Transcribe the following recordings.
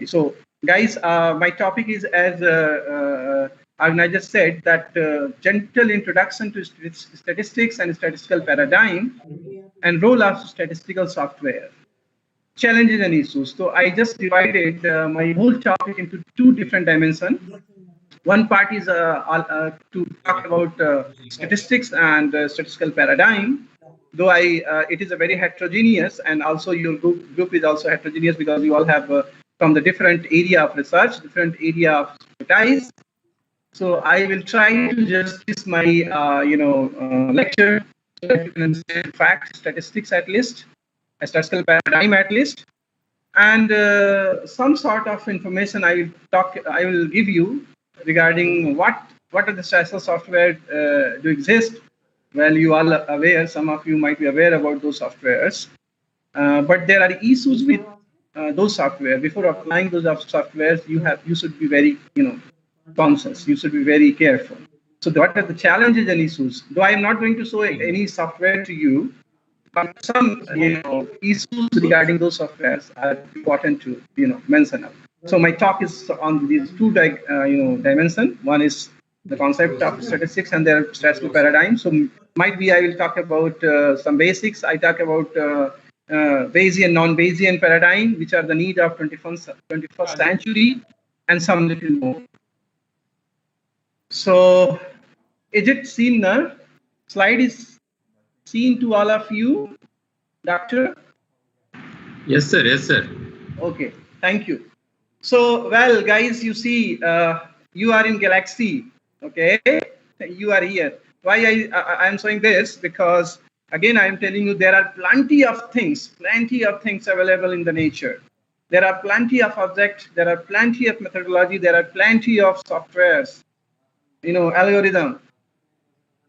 methodology. So, guys, my topic is, as organizer said, that gentle introduction to statistics and statistical paradigm and role of statistical software, challenges and issues. So I just divided my whole topic into two different dimensions. One part is to talk about statistics and statistical paradigm, though it is a very heterogeneous, and also your group is also heterogeneous because you all have from the different area of research, different area of expertise. So I will try to just this my lecture so that you can understand fact, statistics at least, a statistical paradigm at least, and some sort of information I will give you regarding what are the statistical software do exist. Well, you all are aware, some of you might be aware about those softwares, but there are issues with those software. Before applying those softwares, you should be very conscious. You should be very careful. So what are the challenges and issues? Though I am not going to show any software to you, but some issues regarding those softwares are important to mention. So my talk is on these two dimensions. One is the concept of statistics and their statistical paradigm. So might be I will talk about some basics. I talk about Bayesian, non-Bayesian paradigm, which are the need of 21st century, and some little more. So is it seen now? Slide is seen to all of you, Doctor? Yes, sir. Yes, sir. Okay, thank you. So, well, guys, you see, you are in Galaxy, okay? You are here. Why I am showing this? Because, again, I am telling you there are plenty of things available in the nature. There are plenty of objects, there are plenty of methodology, there are plenty of softwares, algorithm.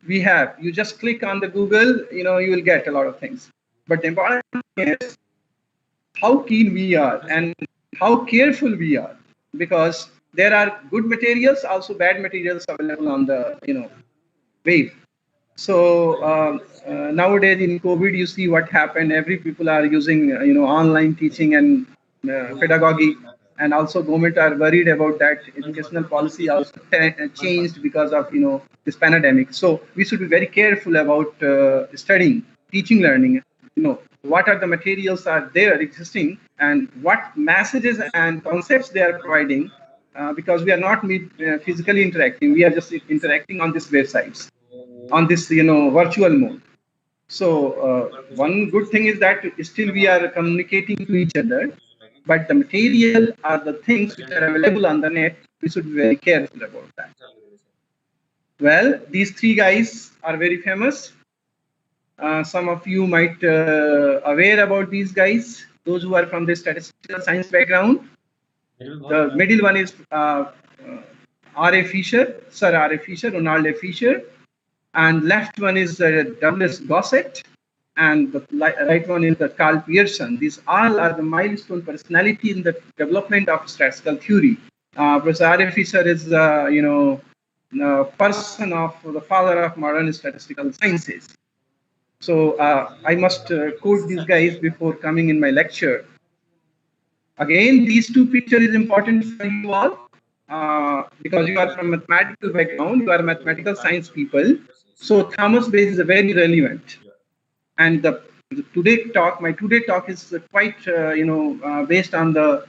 We have, you just click on the Google, you will get a lot of things. But the important thing is how keen we are and how careful we are, because there are good materials, also bad materials available on the wave. So nowadays in COVID, you see what happened. Every people are using online teaching and pedagogy, and also government are worried about that educational policy also changed because of this pandemic. So we should be very careful about studying, teaching, learning. What are the materials are there existing and what messages and concepts they are providing, because we are not physically interacting. We are just interacting on these websites, on this virtual mode. So one good thing is that still we are communicating to each other, but the material are the things which are available on the net. We should be very careful about that. Well, these three guys are very famous. Some of you might aware about these guys, those who are from the statistical science background. The middle one is R.A. Fisher, Sir R.A. Fisher, Ronald A. Fisher, and left one is Douglas Gossett, and the right one is the Carl Pearson. These all are the milestone personality in the development of statistical theory. Professor R.A. Fisher is person of the father of modern statistical sciences. So I must quote these guys before coming in my lecture. Again, these two pictures is important for you all because you are from mathematical background, you are mathematical science people. So Thomas Bayes is very relevant. And my today talk is quite based on the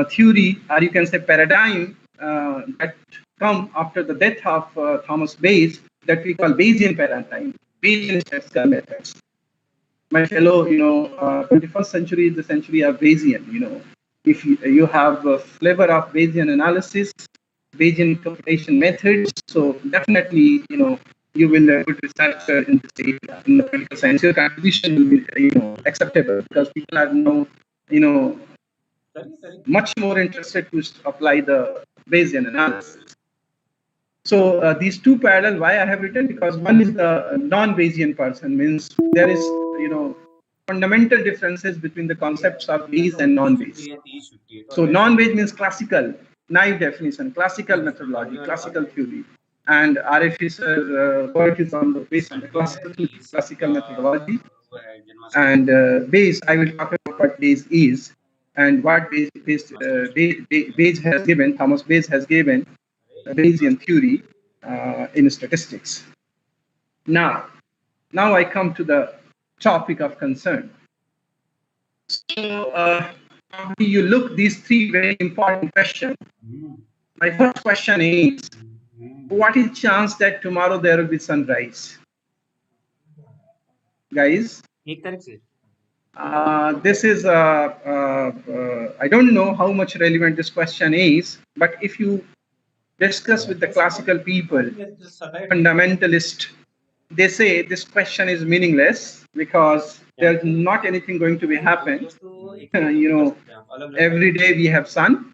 theory, or you can say paradigm that come after the death of Thomas Bayes, that we call Bayesian paradigm, Bayesian statistical methods. My fellow, 21st century is the century of Bayesian. If you have a flavor of Bayesian analysis, Bayesian computation methods, so definitely, you will be a good researcher in this area. In the political science, your contribution will be, acceptable, because people are now, much more interested to apply the Bayesian analysis. So these two parallel, why I have written, because one is the non-Bayesian person, means there is, fundamental differences between the concepts of Bayes and non-Bayes. So non-Bayes means classical, naive definition, classical methodology, classical theory. And R.A. Fisher work is based on the classical methodology. And Bayes, I will talk about what Bayes is. and what Bayes has given, Thomas Bayes has given the Bayesian theory in statistics. Now I come to the topic of concern. So you look these three very important questions. My first question is, what is chance that tomorrow there will be sunrise? Guys, this is, I don't know how much relevant this question is, but if you discuss with the classical people, fundamentalist, they say this question is meaningless because there's not anything going to be happen. Every day we have sun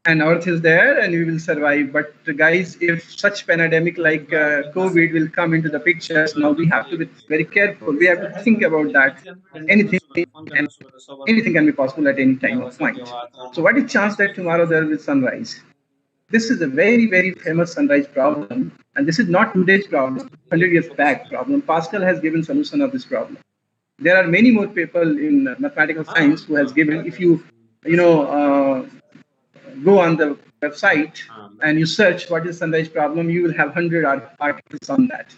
and earth is there and we will survive. But guys, if such pandemic like COVID will come into the pictures, now we have to be very careful. We have to think about that. Anything can be possible at any time of point. So what is chance that tomorrow there will be sunrise? This is a very, very famous sunrise problem. And this is not today's problem, 100 years back problem. Pascal has given solution of this problem. There are many more people in mathematical science who has given, if you go on the website and you search what is sunrise problem, you will have 100 articles on that.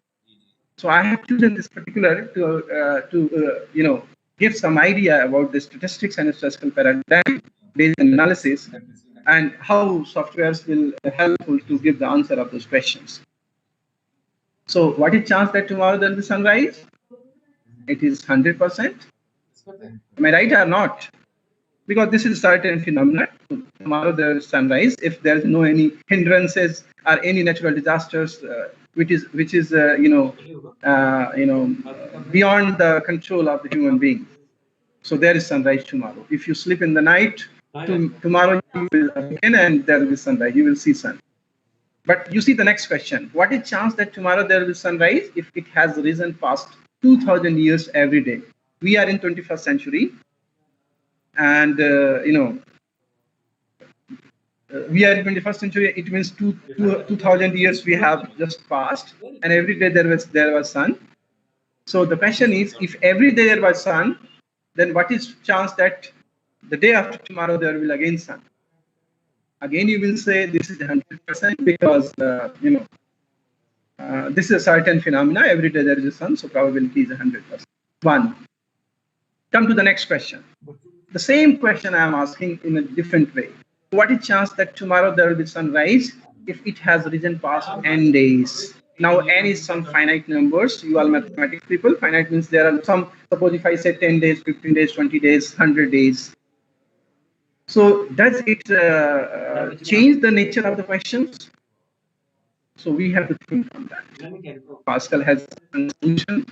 So I have chosen this particular to give some idea about the statistics and statistical paradigm based analysis and how softwares will helpful to give the answer of those questions. So what is chance that tomorrow there will be sunrise? It is 100%. Am I right or not? Because this is certain phenomenon. Tomorrow there is sunrise if there is no any hindrances or any natural disasters which is beyond the control of the human being. So there is sunrise tomorrow. If you sleep in the night, tomorrow you will awaken and there will be sunrise. You will see sun. But you see the next question. What is chance that tomorrow there will be sunrise if it has risen past 2,000 years every day? We are in 21st century. And we are in 21st century. It means 2,000 years we have just passed, and every day there was sun. So the question is, if every day there was sun, then what is chance that the day after tomorrow there will again sun? Again, you will say this is 100% because this is a certain phenomena. Every day there is a sun, so probability is 100%. One. Come to the next question. The same question I am asking in a different way. What is chance that tomorrow there will be sunrise if it has risen past n days? Now n is some finite numbers. You are mathematics people. Finite means there are some, suppose if I say 10 days, 15 days, 20 days, 100 days. So does it change the nature of the questions? So we have to think on that. Pascal has a solution.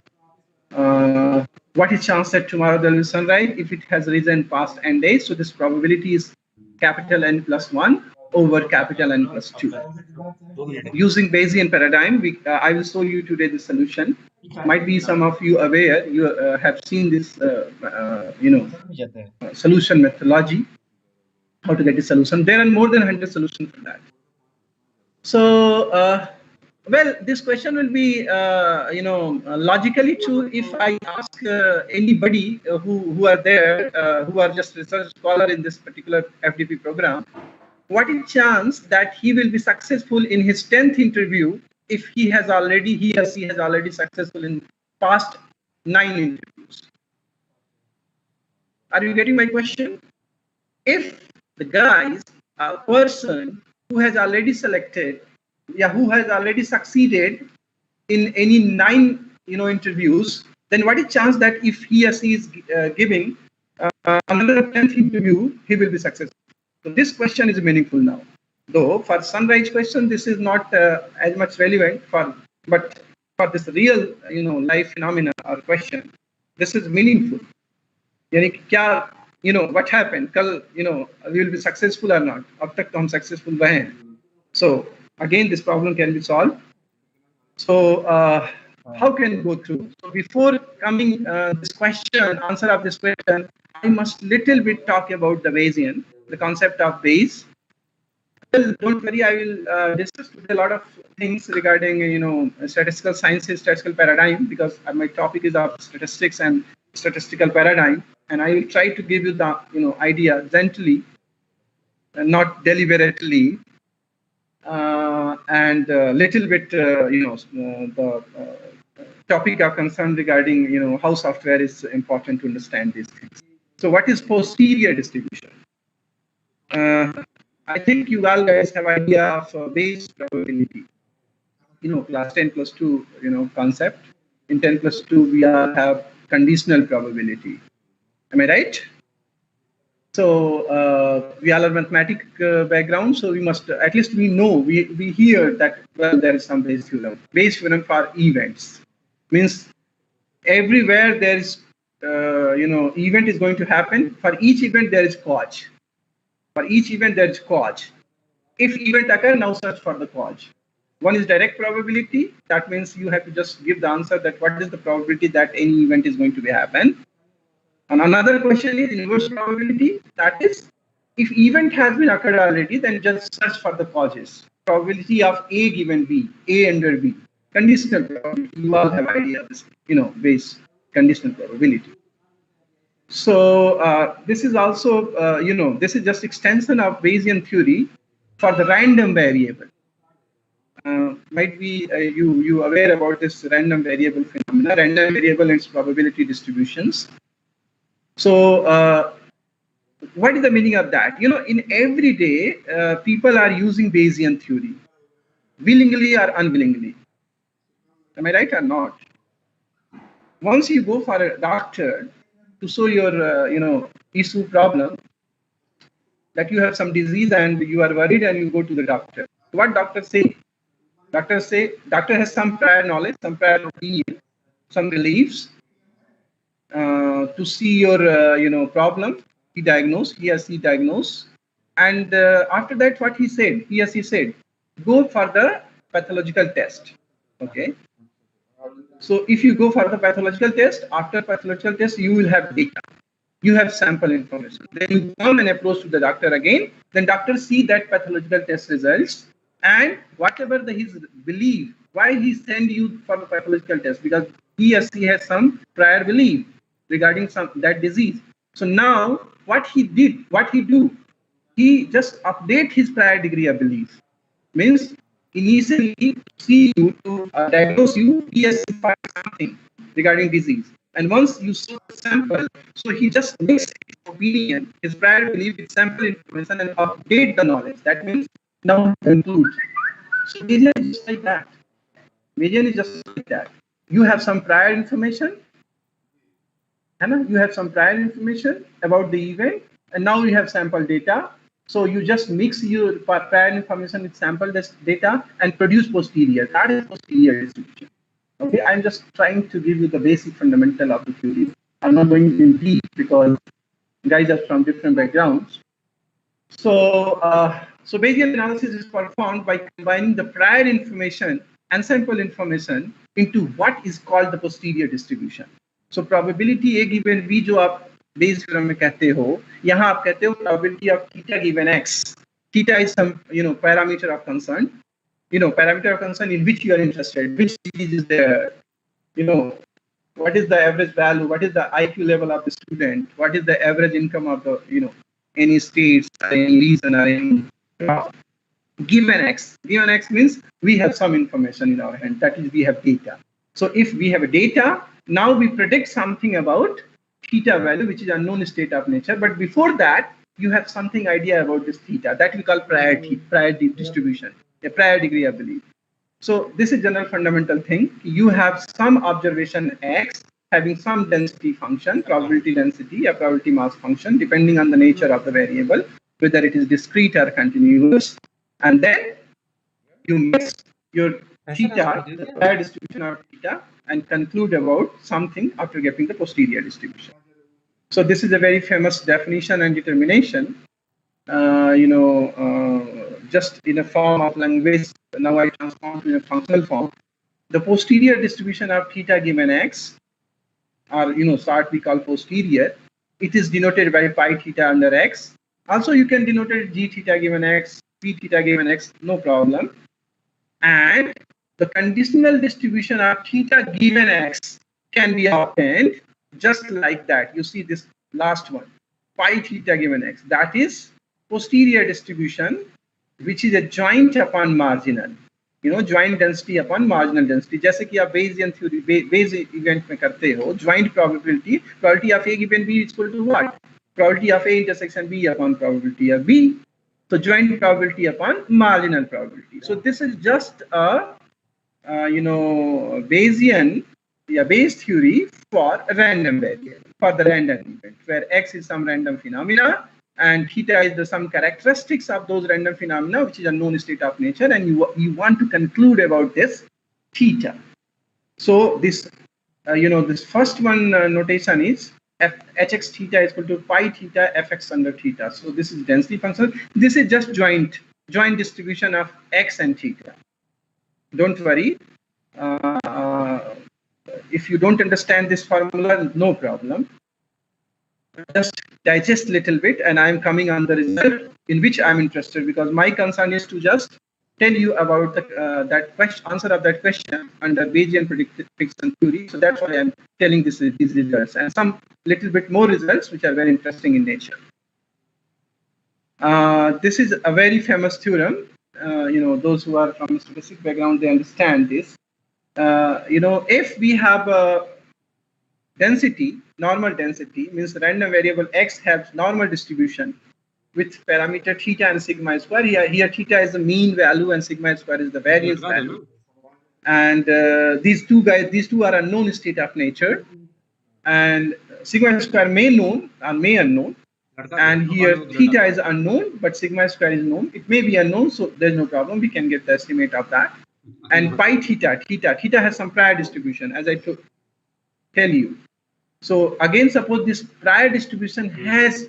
What is chance that tomorrow there will be sunrise if it has risen past n days? So this probability is capital N plus 1 over capital N plus 2. Using Bayesian paradigm, I will show you today the solution. Might be some of you aware, you have seen this solution methodology, how to get the solution. There are more than 100 solutions for that. So well, this question will be, logically true if I ask anybody who are there, who are just research scholar in this particular FDP program, what is chance that he will be successful in his 10th interview if he or she has already successful in past 9 interviews? Are you getting my question? If the guy is a person who has already selected, who has already succeeded in any 9 interviews, then what is chance that if he or she is giving another 10th interview, he will be successful? So this question is meaningful now. Though for sunrise question, this is not as much relevant but for this real life phenomena or question, this is meaningful. What happened? We will be successful or not? Ab tak to hum successful rahe hain. So again, this problem can be solved. So how can we go through? So before coming this question, answer of this question, I must little bit talk about the Bayesian, the concept of Bayes. Well, don't worry, I will discuss a lot of things regarding statistical sciences, statistical paradigm, because my topic is of statistics and statistical paradigm. and I will try to give you the idea gently, not deliberately, and a little bit the topic of concern regarding how software is important to understand these things. So what is posterior distribution? I think you all guys have idea of Bayes probability. Class 10 plus 2 concept. In 10 plus 2 we all have conditional probability. Am I right? So we all are mathematic background, so we must at least we know we hear that there is some Bayes theorem. Bayes theorem for events means everywhere there is event is going to happen. For each event there is cause. For each event there is cause. If event occur, now search for the cause. One is direct probability. That means you have to just give the answer that what is the probability that any event is going to be happen. And another question is inverse probability. That is, if event has been occurred already, then just search for the causes. Probability of A given B, A under B. Conditional probability. You all have idea of this, Bayes conditional probability. So this is also, this is just extension of Bayesian theory for the random variable. Might be you aware about this random variable phenomena, random variable and its probability distributions. So what is the meaning of that? In every day, people are using Bayesian theory, willingly or unwillingly. Am I right or not? Once you go for a doctor to show your, issue problem, that you have some disease and you are worried and you go to the doctor. What doctors say? Doctor has some prior knowledge, some prior opinion, some beliefs to see your, problem. He or she diagnose. And after that, what he or she said, go for the pathological test. Okay. So if you go for the pathological test, after pathological test, you will have data. You have sample information. Then you come and approach to the doctor again. Then doctor see that pathological test results and whatever his belief, why he send you for the pathological test, because he or she has some prior belief regarding that disease. So now what he do, he just update his prior degree of belief. Means initially see you to diagnose you, he has find something regarding disease. And once you saw the sample, so he just makes his opinion, his prior belief with sample information and update the knowledge. That means now conclude. So Bayesian is just like that. Bayesian is just like that. You have some prior information, you have some prior information about the event, and now you have sample data. So you just mix your prior information with sample data and produce posterior. That is posterior distribution. Okay, I'm just trying to give you the basic fundamental of the theory. I'm not going in deep because guys are from different backgrounds. So, so Bayesian analysis is performed by combining the prior information and sample information into what is called the posterior distribution. So probability A given B जो आप Bayes theorem में कहते हो, यहाँ आप कहते हो probability of theta given x. Theta is some parameter of concern. Parameter of concern in which you are interested, which disease is there, what is the average value, what is the IQ level of the student, what is the average income of the, any states, any region, or any given x. Given x means we have some information in our hand, that is we have data. So if we have a data, now we predict something about theta value, which is unknown state of nature. But before that, you have something idea about this theta that we call prior distribution, a prior degree of belief. So this is general fundamental thing. You have some observation x having some density function, probability density, a probability mass function, depending on the nature of the variable, whether it is discrete or continuous. And then you mix your theta, the prior distribution of theta, and conclude about something after getting the posterior distribution. So this is a very famous definition and determination, just in a form of language. Now I transform to a functional form. The posterior distribution of theta given x, or start we call posterior, it is denoted by pi theta under x. Also you can denote it g theta given x, p theta given x, no problem. And the conditional distribution of theta given x can be obtained just like that. You see this last one, pi theta given x. That is posterior distribution, which is a joint upon marginal. Joint density upon marginal density, जैसे कि आप Bayesian theory base event में करते हो, joint probability of A given B equal to what, probability of A intersection B upon probability of B. So joint probability upon marginal probability. So this is just a Bayesian Bayes theory for a random variable, for the random event, where x is some random phenomena and theta is some characteristics of those random phenomena, which is a known state of nature, and you want to conclude about this theta. So this this first one notation is hx theta is equal to pi theta fx under theta. So this is density function. This is just joint distribution of x and theta. Don't worry. If you don't understand this formula, no problem. Just digest little bit, and I am coming on the result in which I am interested, because my concern is to just tell you about that question, answer of that question under Bayesian prediction theory. So that's why I'm telling these results, and some little bit more results which are very interesting in nature. This is a very famous theorem. Those who are from statistics background, they understand this. If we have a density, normal density means random variable x has normal distribution with parameter theta and sigma square. Here theta is the mean value and sigma square is the variance value. And these two are unknown state of nature, and sigma square may known or may unknown. And here theta is unknown, but sigma square is known. It may be unknown, so there's no problem. We can get the estimate of that. And pi theta has some prior distribution, as I tell you. So again, suppose this prior distribution has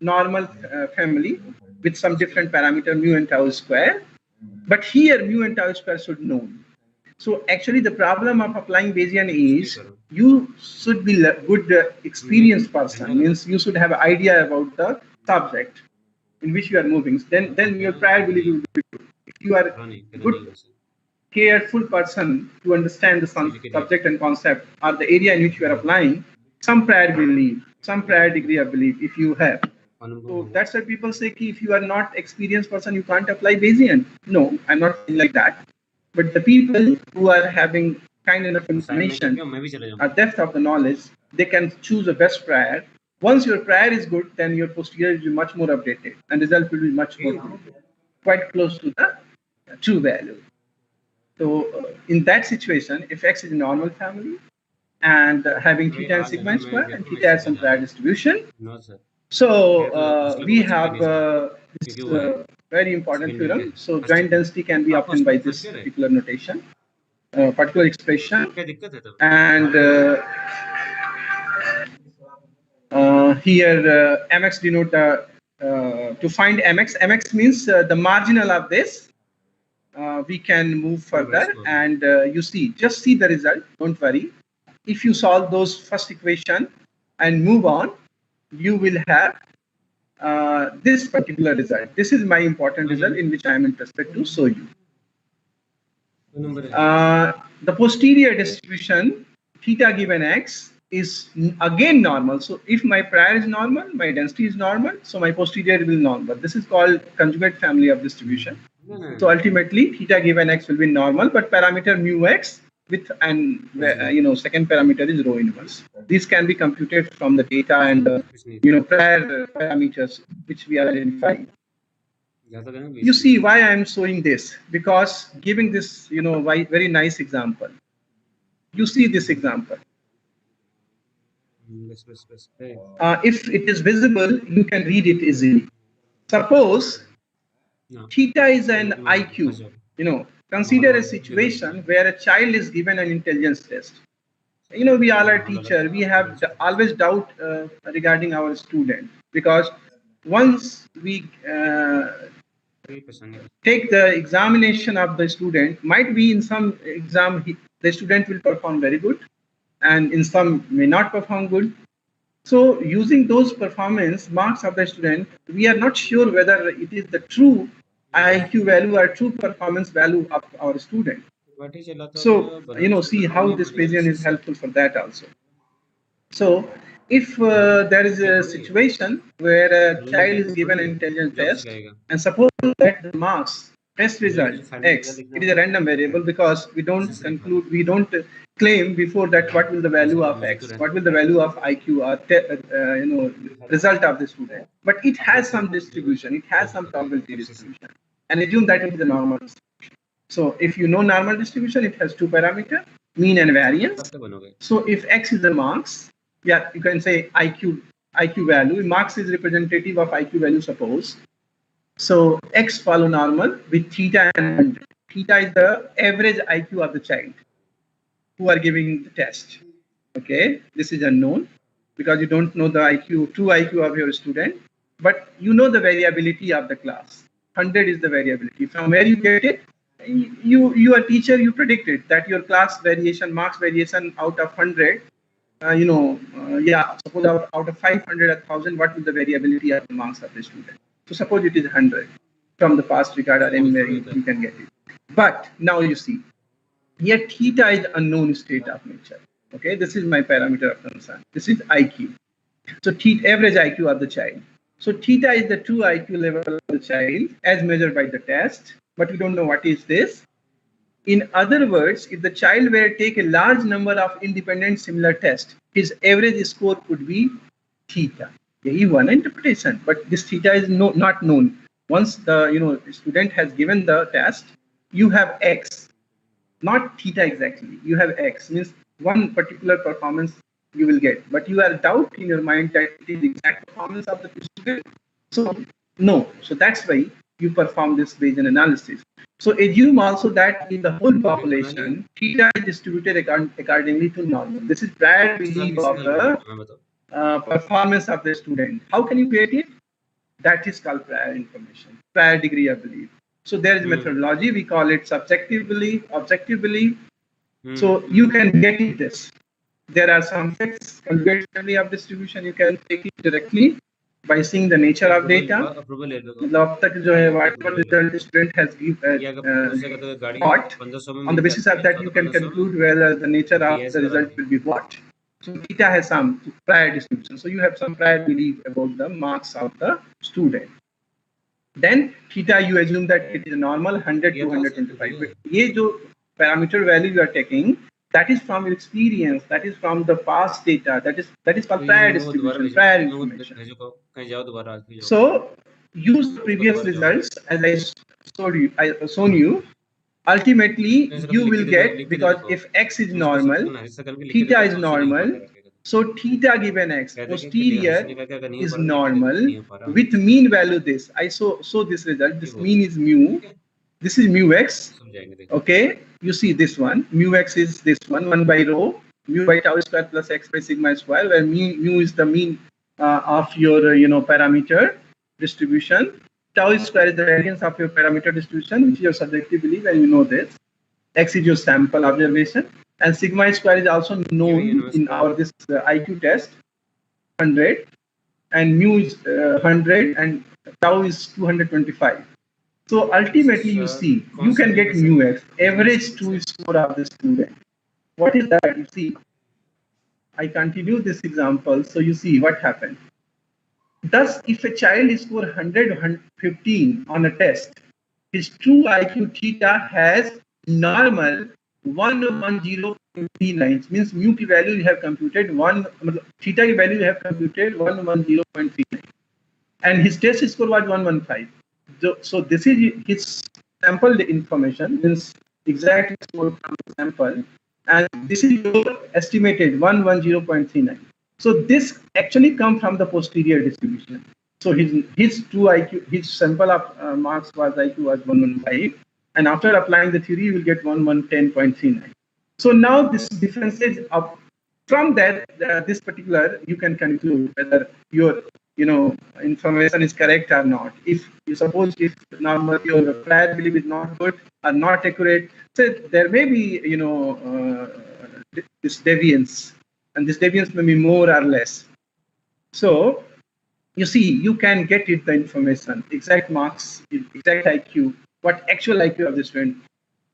normal family with some different parameter mu and tau square, but here mu and tau square should known. So actually the problem of applying Bayesian is you should be a good experienced person, means you should have an idea about the subject in which you are moving. Then your prior belief will be good. If you are a good careful person to understand the subject and concept or the area in which you are applying, some prior belief, some prior degree of belief if you have. So that's why people say if you are not experienced person, you can't apply Bayesian. No, I'm not saying like that. But the people who are having kind enough information or depth of the knowledge, they can choose a best prior. Once your prior is good, then your posterior will be much more updated and result will be much more quite close to the true value. So in that situation, if x is a normal family and having theta and sigma square and theta has some prior distribution, so we have this very important theorem. So joint density can be obtained by this particular notation, particular expression, and here mx denote to find mx means the marginal of this. We can move further, and just see the result. Don't worry. If you solve those first equation and move on, you will have this particular result. This is my important result in which I am interested to show you. The posterior distribution theta given x is again normal. So if my prior is normal, my density is normal, so my posterior will be normal. This is called conjugate family of distribution. So ultimately theta given x will be normal, but parameter mu x with and second parameter is rho inverse. These can be computed from the data and prior parameters which we are identifying. You see why I am showing this, because giving this very nice example. You see this example. If it is visible, you can read it easily. Suppose theta is an IQ. Consider a situation where a child is given an intelligence test. We all are teacher. We have always doubt regarding our student, because once we take the examination of the student, might be in some exam the student will perform very good, and in some may not perform good. So using those performance marks of the student, we are not sure whether it is the true IQ value or true performance value of our student. So see how this Bayesian is helpful for that also. So if there is a situation where a child is given an intelligence test, and suppose that the marks test result x, it is a random variable because we don't conclude, we don't claim before that what will the value of x, what will the value of IQ or result of the student, but it has some distribution, it has some probability distribution, and assume that it is a normal distribution. So if you know normal distribution, it has two parameters, mean and variance. So if x is the marks, yeah, you can say IQ value. Marks is representative of IQ value, suppose. So x follow normal with theta and 100. Theta is the average IQ of the child who are giving the test. Okay, this is unknown because you don't know the IQ, true IQ of your student, but you know the variability of the class. 100 is the variability. From where you get it? You are teacher, you predicted that your class variation, marks variation out of 100, suppose out of 500, 1,000, what is the variability of the marks of the student? So suppose it is 100 from the past record or anywhere you can get it. But now you see, here theta is unknown state of nature. Okay, this is my parameter of concern. This is IQ. So theta, average IQ of the child. So theta is the true IQ level of the child as measured by the test, but we don't know what is this. In other words, if the child were to take a large number of independent similar tests, his average score could be theta. Yeah, one interpretation, but this theta is not known. Once the student has given the test, you have x, not theta exactly. You have x, means one particular performance you will get, but you have doubt in your mind that it is the exact performance of the student. So no, so that's why you perform this Bayesian analysis. So assume also that in the whole population, theta is distributed accordingly to normal. This is prior belief of the performance of the student. How can you create it? That is called prior information, prior degree of belief. So there is methodology, we call it subjective belief, objective belief. So you can get it this. There are some facts, conjugate family of distribution, you can take it directly by seeing the nature of data. Whatever result the student has got, on the basis of that you can conclude whether the nature of the result will be what. So theta has some prior distribution. So you have some prior belief about the marks of the student. Then theta you assume that it is normal 100 to 125. But ये जो parameter value you are taking, that is from your experience, that is from the past data, that is called prior distribution, prior information. So use the previous results as I shown you. Ultimately, you will get, because if x is normal, theta is normal, so theta given x, posterior is normal with mean value this. I saw this result, this mean is mu, this is mu x, okay, you see this one, mu x is this one, 1 by rho, mu by tau square plus x by sigma square, where mu is the mean of your parameter distribution. Tau square is the variance of your parameter distribution, which is your subjective belief, and you know this. X is your sample observation, and sigma square is also known in our this IQ test, 100, and mu is 100, and tau is 225. So ultimately, you see, you can get mu x, average true score of the student. What is that? You see, I continue this example, so you see what happened. Thus, if a child score 100 or 115 on a test, his true IQ theta has normal 110.39, means mu ki value you have computed theta ki value you have computed 110.39, and his test score was 115. So this is his sample information, means exact score from the sample, and this is your estimated 110.39. So this actually comes from the posterior distribution. So his true IQ, his sample of marks was IQ was 115, and after applying the theory, you will get 110.39. So now this differences up from that, this particular, you can conclude whether your information is correct or not. If you suppose if normal your prior belief is not good or not accurate, so there may be this deviance, and this deviance may be more or less. So you see, you can get it the information, exact marks, exact IQ, what actual IQ of the student,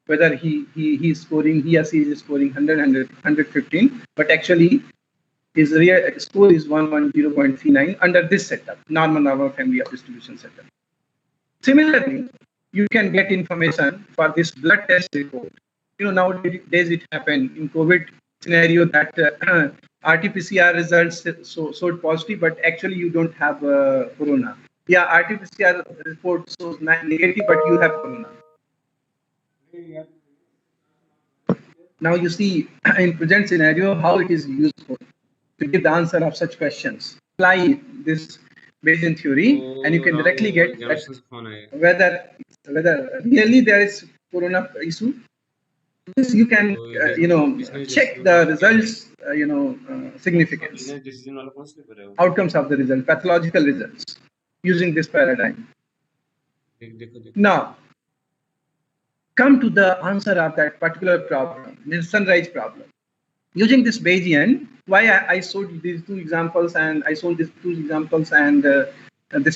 whether he or she is scoring 100, 115, but actually His real score is 110.39 under this setup, normal family of distribution setup. Similarly, you can get information for this blood test report. Nowadays it happened in COVID scenario that RT-PCR results showed positive, but actually you don't have corona. Yeah, RT-PCR report shows negative, but you have corona. Now you see in present scenario how it is useful to give the answer of such questions. Apply this Bayesian theory, and you can directly get that whether really there is corona issue. This you can check the results, significance, outcomes of the result, pathological results using this paradigm. Now, come to the answer of that particular problem, means sunrise problem. Using this Bayesian, why I showed these two examples and this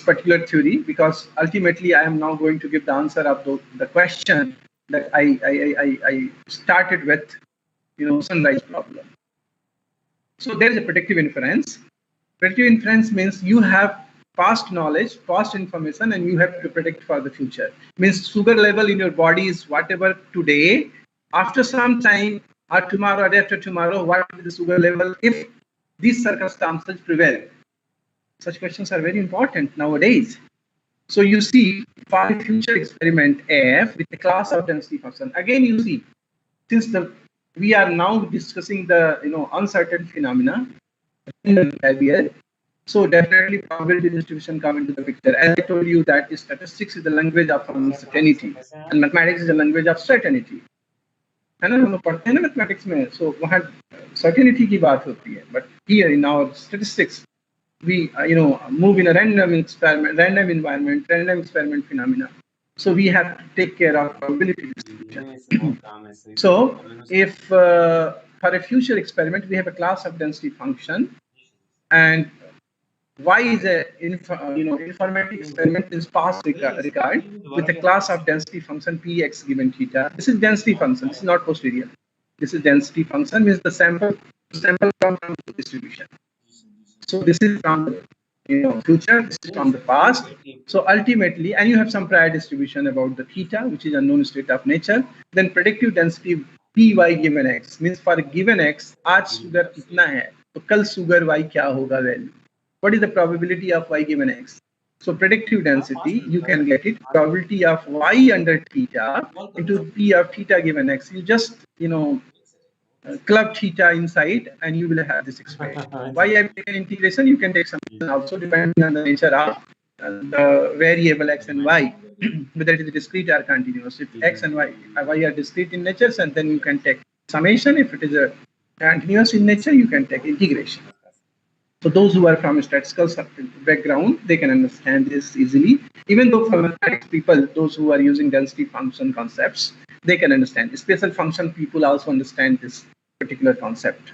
particular theory, because ultimately I am now going to give the answer of the question that I started with, sunrise problem. So there is a predictive inference. Predictive inference means you have past knowledge, past information, and you have to predict for the future. Means sugar level in your body is whatever today. After some time, or tomorrow, or day after tomorrow, what will be the sugar level if these circumstances prevail? Such questions are very important nowadays. So you see, for a future experiment F with the class of density function. Again, you see, since we are now discussing the uncertain phenomena, so definitely probability distribution come into the picture. As I told you that statistics is the language of uncertainty, and mathematics is the language of certainty. है ना, हम लोग पढ़ते हैं ना mathematics में, सो वहाँ certainty की बात होती है, but here in our statistics we move in a random environment, random experiment phenomena, so we have to take care of probability distribution. So if for a future experiment we have a class of density function, and y is a informative experiment in past regard with a class of density function px given theta. This is density function, this is not posterior. This is density function, means the sample from the distribution. So this is from the future, this is from the past. So ultimately, and you have some prior distribution about the theta, which is unknown state of nature. Then predictive density py given x, means for a given x, आज sugar कितना है, तो कल sugar y क्या होगा value. What is the probability of y given x? So predictive density, you can get it, probability of y under theta into p of theta given x. You just club theta inside and you will have this expression. Why I take an integration? You can take something also depending on the nature of the variable x and y, whether it is discrete or continuous. If x and y are discrete in nature, and then you can take summation. If it is a continuous in nature, you can take integration. So those who are from a statistical background, they can understand this easily. Even though for mathematics people, those who are using density function concepts, they can understand. Special function people also understand this particular concept.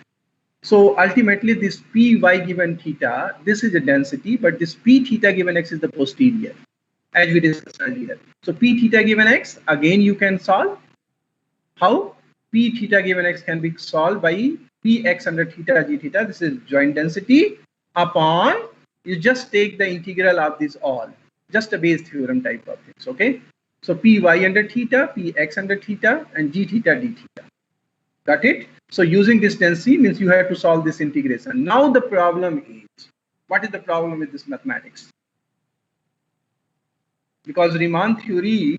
So ultimately this py given theta, this is a density, but this p theta given x is the posterior, as we discussed earlier. So p theta given x, again you can solve. How? P theta given x can be solved by px under theta g theta. This is joint density upon, you just take the integral of this all, just a Bayes theorem type of things. Okay, so py under theta, px under theta, and g theta d theta. Got it? So using this density means you have to solve this integration. Now the problem is, what is the problem with this mathematics? Because Riemann theory,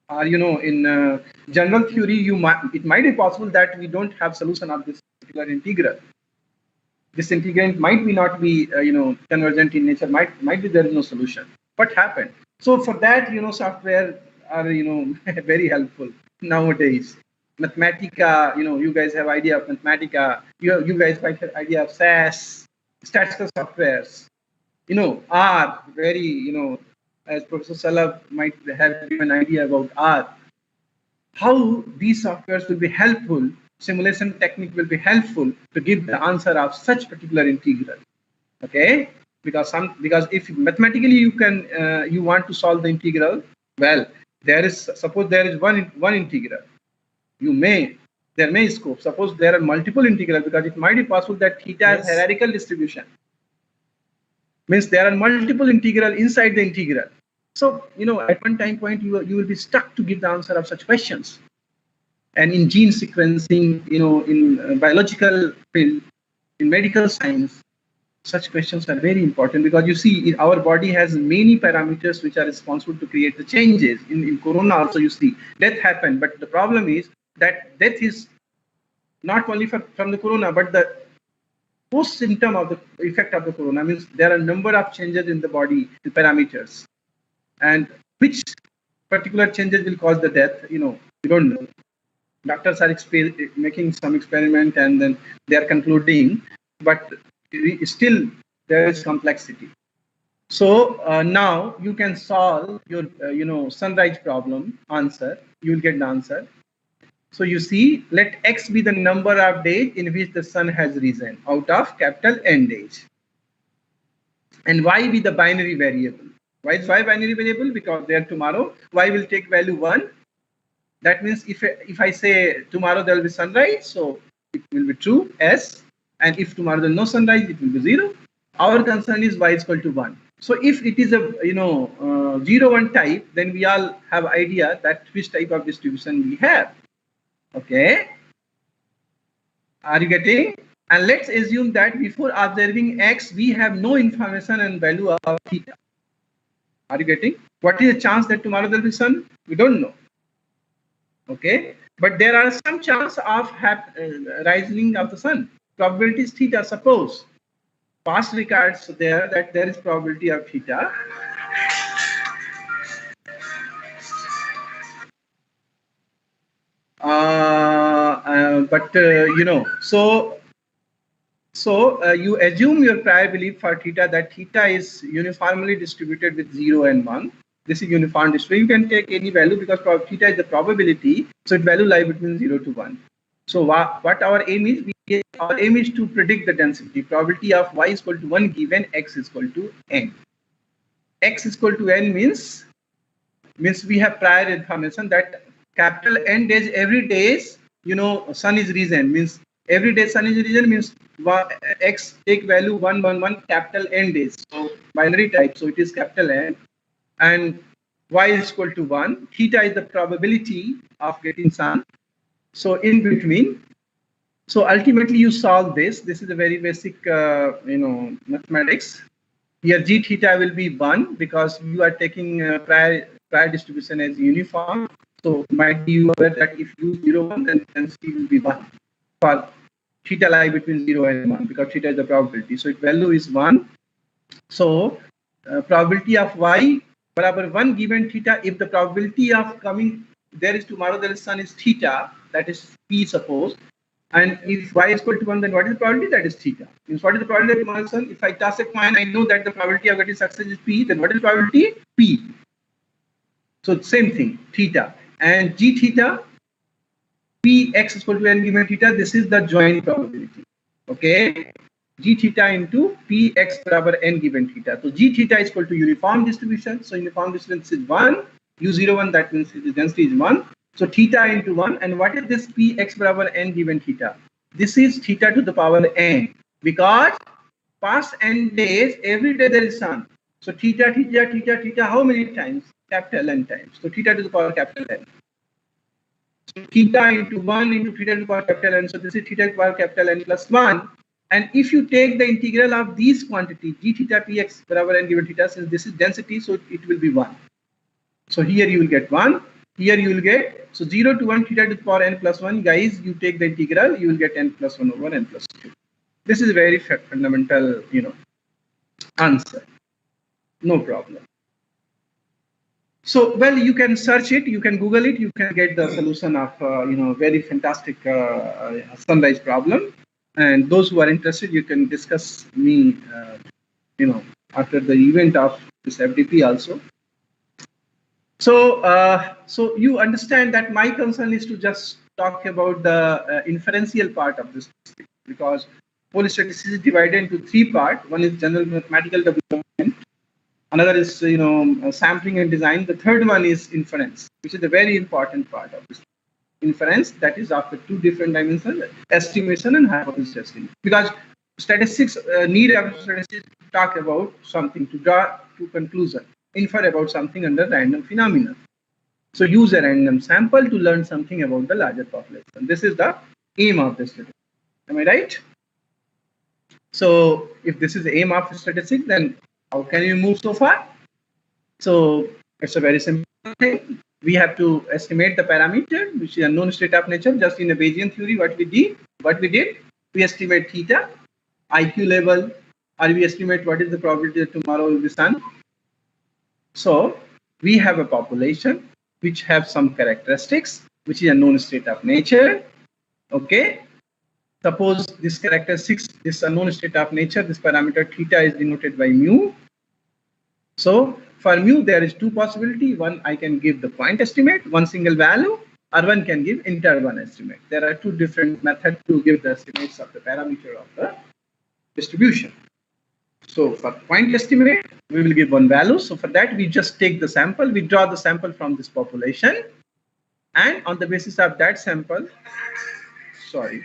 or in general theory, it might be possible that we don't have solution of this particular integral. This integrand might be not be convergent in nature. Might be there is no solution. What happened? So for that, software are very helpful nowadays. Mathematica, you guys have idea of Mathematica. You guys might have idea of SAS, statistical softwares. R, very as Professor Salab might have given an idea about R. How these softwares will be helpful, simulation technique will be helpful to give the answer of such particular integral. Okay, because if mathematically you want to solve the integral, well, suppose there is one integral. You may There may scope. Suppose there are multiple integrals, because it might be possible that theta has hierarchical distribution. Means there are multiple integral inside the integral. So, at one time point, you will be stuck to give the answer of such questions. And in gene sequencing, in biological field, in medical science, such questions are very important, because you see, our body has many parameters which are responsible to create the changes. In corona also, you see death happen, but the problem is that death is not only from the corona, but the post symptom of the effect of the corona. Means there are a number of changes in the body, the parameters, and which particular changes will cause the death, we don't know. Doctors are making some experiment, and then they are concluding, but still there is complexity. So now you can solve your sunrise problem answer. You will get the answer. So you see, let x be the number of days in which the sun has risen out of capital N days, and y be the binary variable. Why is y binary variable? Because there tomorrow y will take value 1. That means if I say tomorrow there will be sunrise, so it will be true S, and if tomorrow there is no sunrise, it will be 0. Our concern is y is equal to 1. So if it is a 0-1 type, then we all have idea that which type of distribution we have. Okay, are you getting? And let's assume that before observing x, we have no information and value of theta. Are you getting? What is the chance that tomorrow there will be sun? We don't know. Okay, but there are some chance of rising of the sun. Probability is theta. Suppose past records there that there is probability of theta. So you assume your prior belief for theta, that theta is uniformly distributed with 0 and 1. This is uniform distribution. You can take any value, because theta is the probability, so its value lies between 0 to 1. So what our aim is? Our aim is to predict the density. Probability of y is equal to 1 given x is equal to n. X is equal to n means we have prior information that capital N days, every day, sun is risen, means every day sun is risen, means x take value 1, 1, 1, capital N days. So binary type, so it is capital N, and y is equal to 1. Theta is the probability of getting sun. So in between, so ultimately you solve this. This is a very basic, mathematics. Here g theta will be 1, because you are taking prior distribution as uniform. So might be aware that if you 0, 1, then c will be 1. For theta lie between 0 and 1, because theta is the probability. So its value is 1. So probability of y barabar 1 given theta. If the probability of coming there is tomorrow there is sun is theta, that is p suppose, and if y is equal to 1, then what is the probability? That is theta. Means what is the probability of tomorrow sun? If I toss a coin, I know that the probability of getting success is p, then what is the probability? P. So same thing, theta. And g theta, p x is equal to n given theta, this is the joint probability. Okay, g theta into p x barabar n given theta. So g theta is equal to uniform distribution. So uniform distribution is 1, u0, 1, that means the density is 1. So theta into 1, and what is this p x barabar n given theta? This is theta to the power n, because past n days, every day there is sun. So theta, theta, theta, theta, how many times? Capital N times. So theta to the power capital N. So theta into 1 into theta to the power capital N. So this is theta to the power capital N plus 1. And if you take the integral of these quantities, g theta px barabar n given theta, since this is density, so it will be 1. So here you will get 1. Here you will get, so 0 to 1 theta to the power n plus 1. Guys, you take the integral, you will get n plus 1 over n plus 2. This is a very fundamental, answer. No problem. So, well, you can search it, you can Google it, you can get the solution of, very fantastic sunrise problem. And those who are interested, you can discuss me, after the event of this FDP also. So, so you understand that my concern is to just talk about the inferential part of this, because whole statistics is divided into 3 parts. One is general mathematical development. Another is, sampling and design. The third one is inference, which is a very important part of this. inference, that is after two different dimensions, estimation and hypothesis testing. Because statistics need a statistics to talk about something, to draw to conclusion, infer about something under random phenomena. So use a random sample to learn something about the larger population. This is the aim of the statistics. Am I right? So if this is the aim of statistics, then how can you move so far? So it's a very simple thing. We have to estimate the parameter, which is a known state of nature. Just in a Bayesian theory, what we did, we estimate theta, IQ level, or we estimate what is the probability that tomorrow will be sun. So we have a population which have some characteristics, which is a known state of nature. Okay. Suppose this characteristic, this unknown state of nature, this parameter theta is denoted by mu. So for mu, there is two possibilities. One, I can give the point estimate, one single value, or one can give interval estimate. There are two different methods to give the estimates of the parameter of the distribution. So for point estimate, we will give one value. So for that, we just take the sample, we draw the sample from this population, and on the basis of that sample, sorry.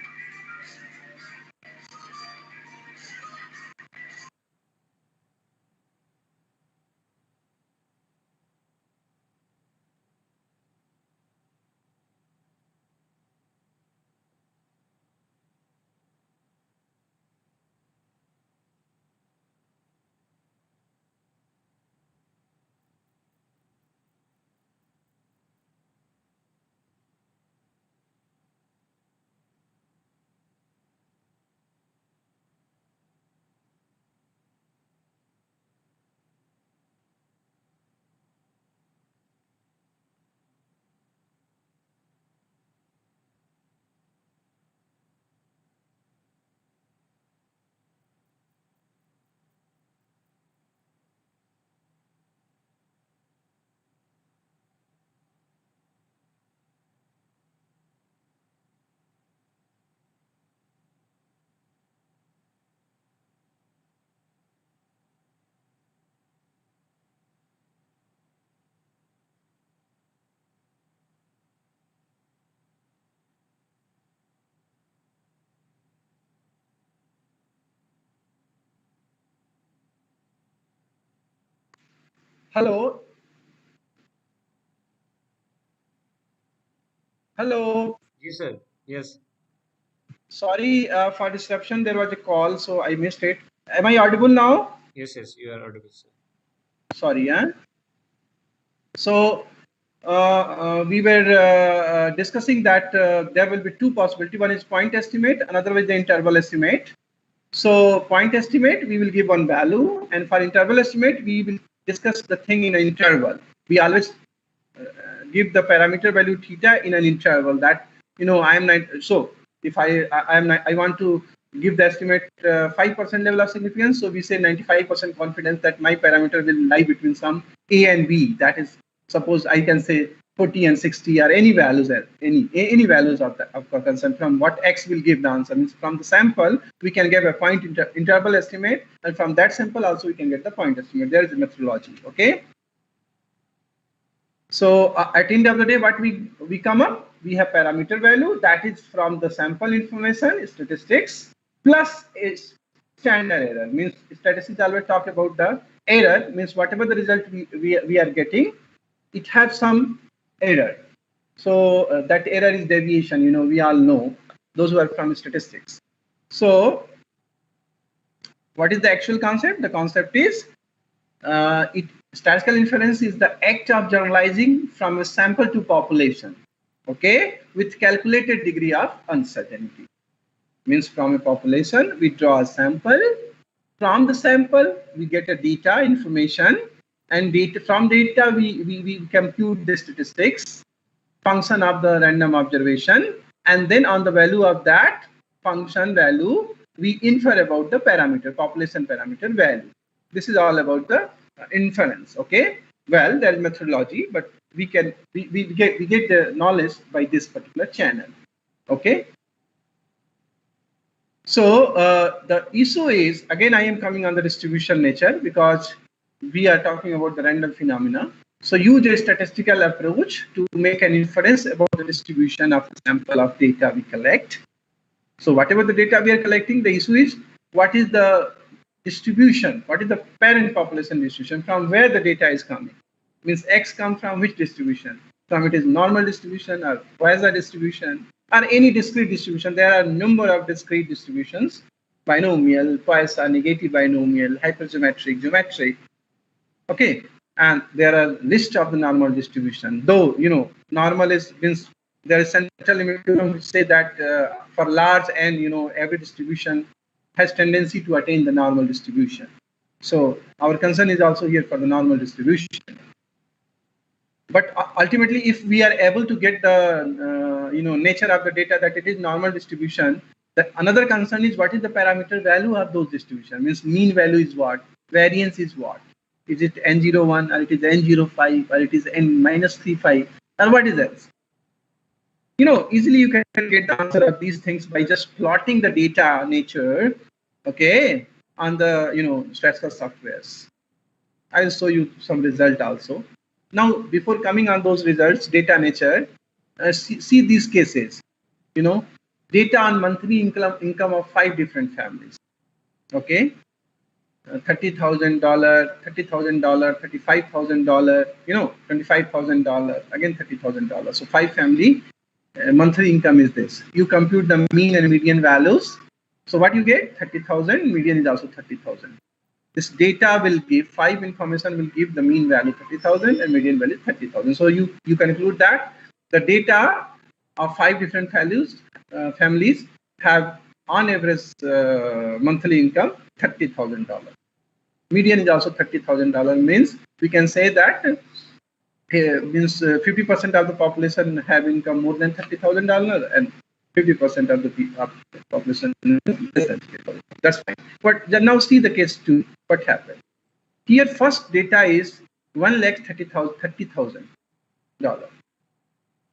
Hello. Hello. Yes, sir. Yes. Sorry for disruption. There was a call, so I missed it. Am I audible now? Yes, you are audible, sir. Sorry, yeah. So we were discussing that there will be two possibilities. One is point estimate, another is the interval estimate. So point estimate, we will give one value, and for interval estimate, we will discuss the thing in an interval. We always give the parameter value theta in an interval. That I am not. So if I want to give the estimate 5% level of significance, so we say 95% confidence that my parameter will lie between some a and b. That is, suppose I can say 40 and 60 or any values there, any values of concern, from what x will give the answer. Means from the sample we can get a point interval estimate, and from that sample also we can get the point estimate. There is a methodology. Okay. So at the end of the day, what we come up, we have parameter value, that is from the sample information, statistics, plus a standard error. Means statistics always talk about the error, means whatever the result we are getting, it has some error. So that error is deviation, we all know, those who are from statistics. So what is the actual concept? The concept is statistical inference is the act of generalizing from a sample to population, okay, with calculated degree of uncertainty. Means from a population, we draw a sample. From the sample, we get a data information, and from data, we compute the statistics, function of the random observation, and then on the value of that function value, we infer about the parameter, population parameter value. This is all about the inference. Okay. Well, there is methodology, but we get the knowledge by this particular channel. Okay. So the issue is, again, I am coming on the distribution nature because we are talking about the random phenomena. So use a statistical approach to make an inference about the distribution of the sample of data we collect. So whatever the data we are collecting, the issue is what is the distribution, what is the parent population distribution, from where the data is coming. Means X come from which distribution? From it is normal distribution or quasi distribution or any discrete distribution. There are a number of discrete distributions, binomial, Poisson, negative binomial, hypergeometric, geometric. Okay, and there are list of the normal distribution. Though normal is means there is central limit which say that for large n, every distribution has tendency to attain the normal distribution. So our concern is also here for the normal distribution. But ultimately, if we are able to get the nature of the data that it is normal distribution, the another concern is what is the parameter value of those distribution. Means mean value is what, variance is what. Is it n01 or it is n05 or it is n-35 or what is else? Easily you can get the answer of these things by just plotting the data nature, okay, on the statistical softwares. I will show you some result also. Now, before coming on those results, data nature, see these cases. Data on monthly income of 5 different families. Okay, $30,000, $30,000, $35,000, $25,000, again $30,000. So 5 family monthly income is this. You compute the mean and median values. So what you get? 30,000. Median is also 30,000. This data will give 5 information will give the mean value 30,000 and median value 30,000. So you conclude that the data of 5 different families have on average monthly income $30,000. Median is also $30,000. Means we can say that means 50% of the population have income more than $30,000 and 50% of the population less than $30,000. That's fine. But now see the case 2. What happened? Here first data is $1,30,000,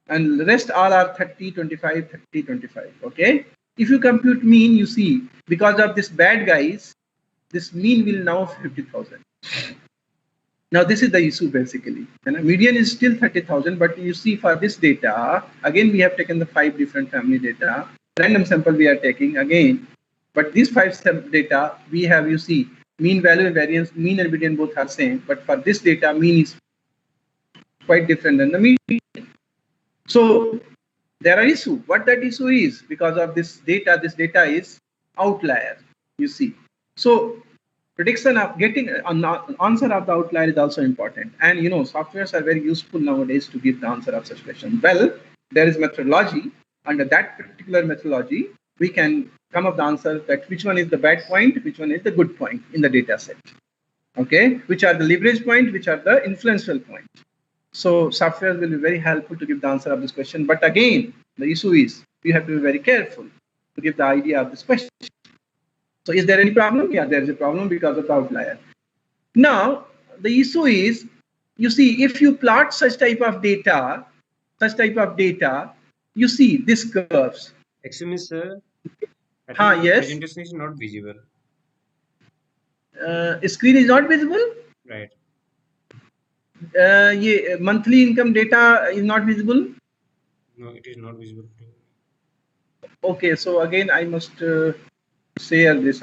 and the rest all are 30, 25, 30, 25. Okay. If you compute mean, you see because of this bad guys, this mean will now 50,000. Now this is the issue basically. And median is still 30,000, but you see for this data, again we have taken the 5 different family data, random sample we are taking again, but these 5 data we have, you see, mean value and variance, mean and median both are same, but for this data mean is quite different than the median. So there are issue. What that issue is, because of this data is outlier, you see. So prediction of getting an answer of the outlier is also important. And softwares are very useful nowadays to give the answer of such question. Well, there is methodology. Under that particular methodology, we can come up the answer that which one is the bad point, which one is the good point in the data set. Okay, which are the leverage point, which are the influential point. So software will be very helpful to give the answer of this question. But again, the issue is you have to be very careful to give the idea of this question. So is there any problem? Yeah, there is a problem because of the outlier. Now, the issue is, you see, if you plot such type of data, you see these curves. Excuse me, sir. Yes. Presentation is not visible. Screen is not visible? Right. Monthly income data is not visible? No, it is not visible. Okay, so again I must share this.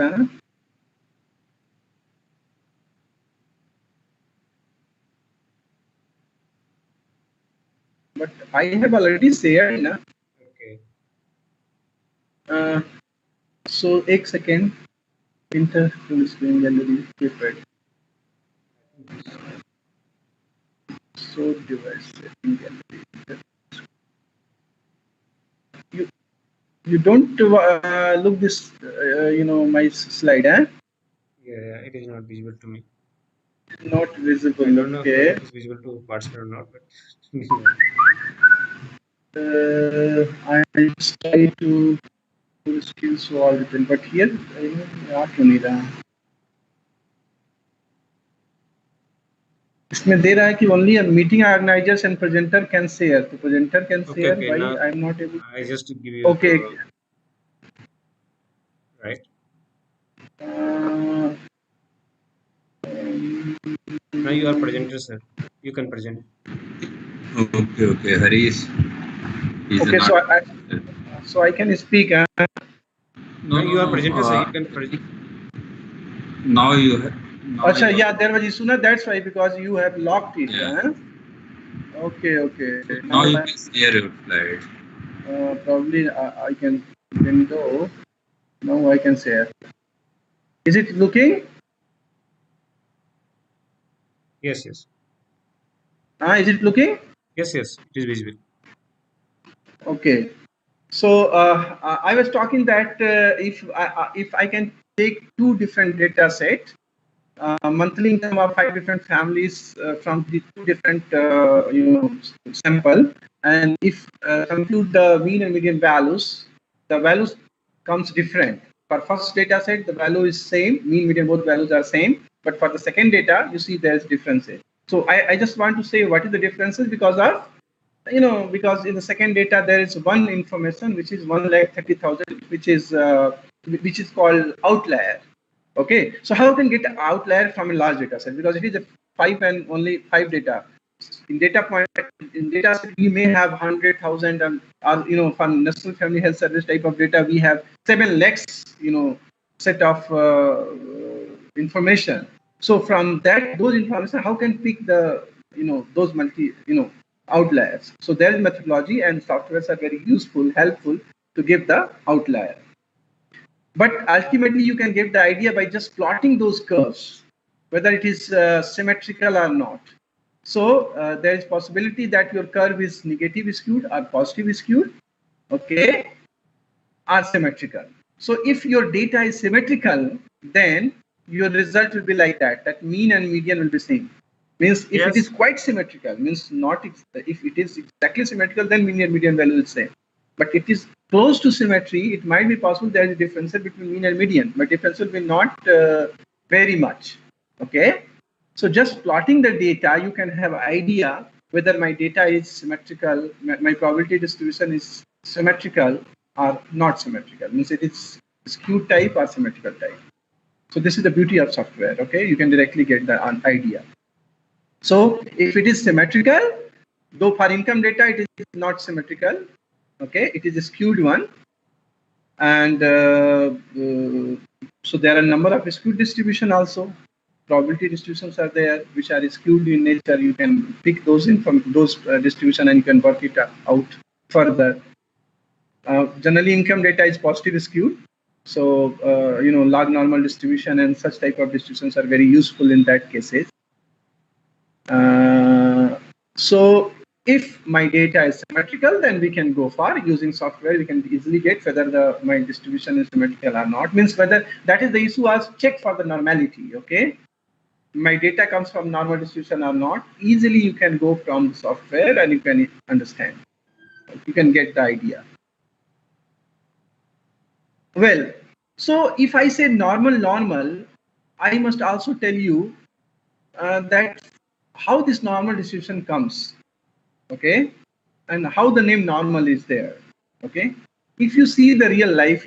But I have already shared. Okay. So, एक second. Enter full screen gallery prepared. So device setting gallery. You don't look this my slide, Yeah, it is not visible to me. Not visible. I don't know Okay. if it is visible to participant or not, but I try to full screen show all written, but here not नहीं रहा. इसमें दे रहा है कि only a meeting organizers and presenter can share. So presenter can share. okay, Why now I am not able? I just give you Okay. Right. Now you are presenter, sir. You can present. Okay. Harish. Okay, so I can speak. Now you are presenter, sir. You can present. Now you have. Acha, yeah, there was issue. That's why, because you have locked it. Yeah. Okay. Now you can share your slide. Probably I can window. Now I can share. Is it looking? Yes. Is it looking? Yes. It is visible. Okay. So I was talking that if I can take two different data sets, monthly income of 5 different families from the two different sample, and if compute the mean and median values, the values comes different. For first data set, the value is same, mean, median, both values are same, but for the second data, you see there's differences. So I just want to say what is the differences, because of because in the second data there is one information which is 1,30,000, which is called outlier. Okay, so how can get outlier from a large data set, because it is a 5 and only 5 data. In data set we may have 100,000, and for National Family Health Service type of data we have 7 lakhs set of information. So from those information, how can pick the those outliers? So there is methodology, and softwares are very helpful to give the outlier. But ultimately, you can get the idea by just plotting those curves, whether it is symmetrical or not. So there is possibility that your curve is negative skewed or positive skewed, okay, or symmetrical. So if your data is symmetrical, then your result will be like that mean and median will be same. Means if it is quite symmetrical, means not if it is exactly symmetrical, then mean and median value is same. But it is close to symmetry, it might be possible there is a difference between mean and median, but difference will be not very much. Okay, so just plotting the data, you can have idea whether my data is symmetrical, my probability distribution is symmetrical or not symmetrical, means it is skewed type or symmetrical type. So this is the beauty of software. Okay, you can directly get the idea. So if it is symmetrical, though for income data it is not symmetrical, okay, it is a skewed one, and so there are a number of skewed distribution also. Probability distributions are there which are skewed in nature. You can pick those distribution and you can work it out further. Generally, income data is positive skewed, so log normal distribution and such type of distributions are very useful in that cases. So if my data is symmetrical, then we can go far using software. We can easily get whether my distribution is symmetrical or not. Means whether that is the issue as check for the normality. Okay, my data comes from normal distribution or not. Easily you can go from the software and you can understand. You can get the idea. Well, so if I say normal, I must also tell you that how this normal distribution comes, okay, and how the name normal is there, okay. If you see the real life,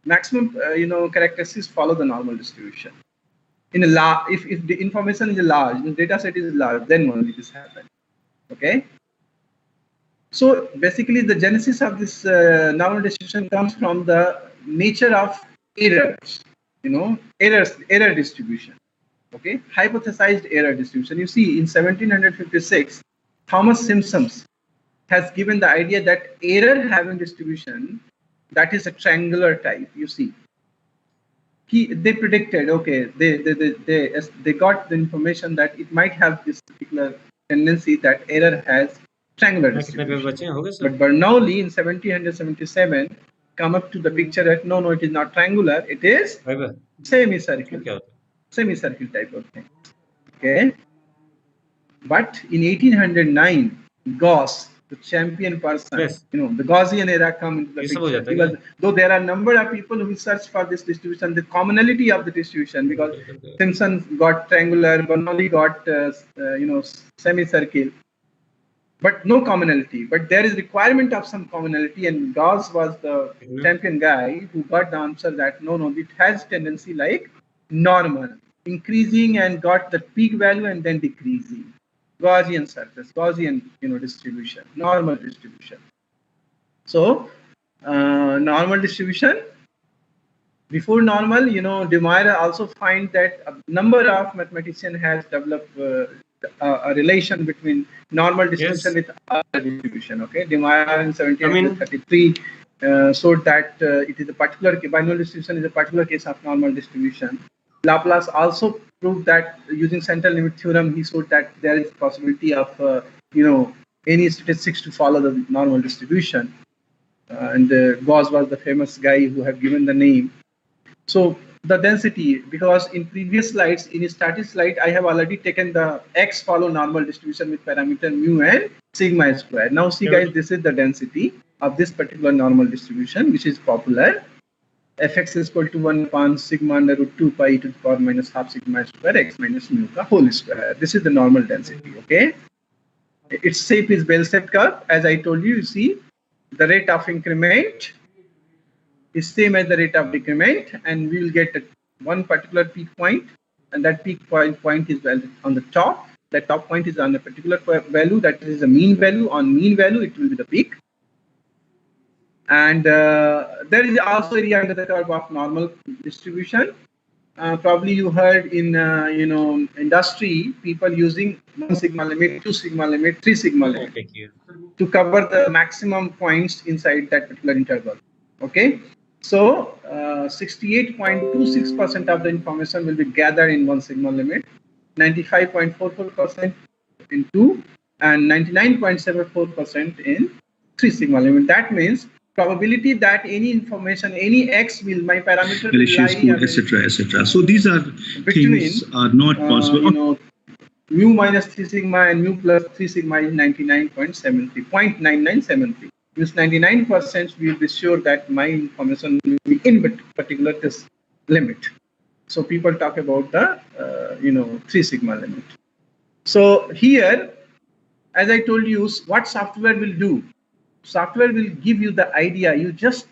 maximum characteristics follow the normal distribution. In a if the information is large, the data set is large, then only this happens, okay. So basically the genesis of this normal distribution comes from the nature of errors, error distribution. Okay, hypothesized error distribution. You see, in 1756, Thomas Simpson has given the idea that error having distribution that is a triangular type. You see, they predicted. Okay, they got the information that it might have this particular tendency that error has triangular distribution. But Bernoulli in 1777 come up to the picture that no, it is not triangular. It is semicircle type of thing. Okay, but in 1809, Gauss, the champion person, the Gaussian era come into the picture, because though there are a number of people who search for this distribution, the commonality of the distribution, because Simpson got triangular, Bernoulli got semicircle, but no commonality. But there is requirement of some commonality, and Gauss was the champion guy who got the answer that no, it has tendency like normal. increasing and got the peak value and then decreasing. Gaussian surface, Gaussian distribution, normal distribution. So normal distribution. Before normal, De Meyer also find that a number of mathematicians has developed a relation between normal distribution with other distribution. Okay, De Meyer in 1733 showed that it is a particular binomial distribution is a particular case of normal distribution. Laplace also proved that using central limit theorem, he showed that there is possibility of any statistics to follow the normal distribution. And Gauss was the famous guy who had given the name. So the density, because in previous slides, in static slide, I have already taken the x follow normal distribution with parameter mu and sigma square. Now see guys, this is the density of this particular normal distribution, which is popular. Fx is equal to 1 upon sigma under root 2 pi to the power minus half sigma square x minus mu ka whole square. This is the normal density, okay? Its shape is bell-shaped curve. As I told you, you see the rate of increment is same as the rate of decrement, and we will get one particular peak point, and that peak point is on the top. That top point is on a particular value, that is the mean value. On mean value, it will be the peak. And there is also area under the curve of normal distribution. Probably you heard in industry, people using 1 sigma limit, 2 sigma limit, 3 sigma limit to cover the maximum points inside that particular interval. Okay, so 68.26% of the information will be gathered in 1 sigma limit, 95.44% in 2, and 99.74% in 3 sigma limit. That means probability that any information, any x will, my parameter will lie, etc., etc. So these are things are not possible. Mu minus 3 sigma and mu plus 3 sigma is 99.73. Means 99% we will be sure that my information will be in particular this limit. So people talk about the 3 sigma limit. So here, as I told you, what software will do? Software will give you the idea. You just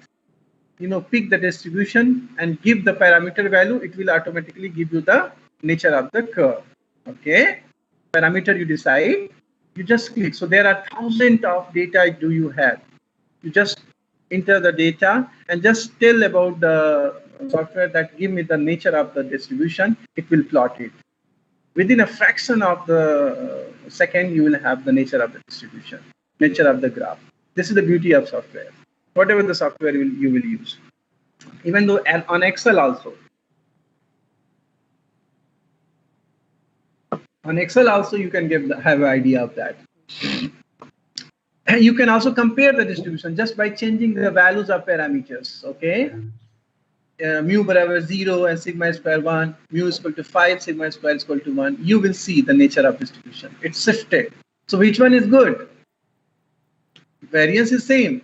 pick the distribution and give the parameter value. It will automatically give you the nature of the curve. Okay, parameter you decide, you just click. So there are thousands of data do you have. You just enter the data and just tell about the software that give me the nature of the distribution. It will plot it. Within a fraction of the second, you will have the nature of the distribution, nature of the graph. This is the beauty of software. Whatever the software you will use. Even though on Excel also. On Excel also you can have an idea of that. And you can also compare the distribution just by changing the values of parameters. Okay, mu barabar 0 and sigma square 1, mu is equal to 5, sigma square is equal to 1. You will see the nature of distribution. It's shifted. So which one is good? Variance is same.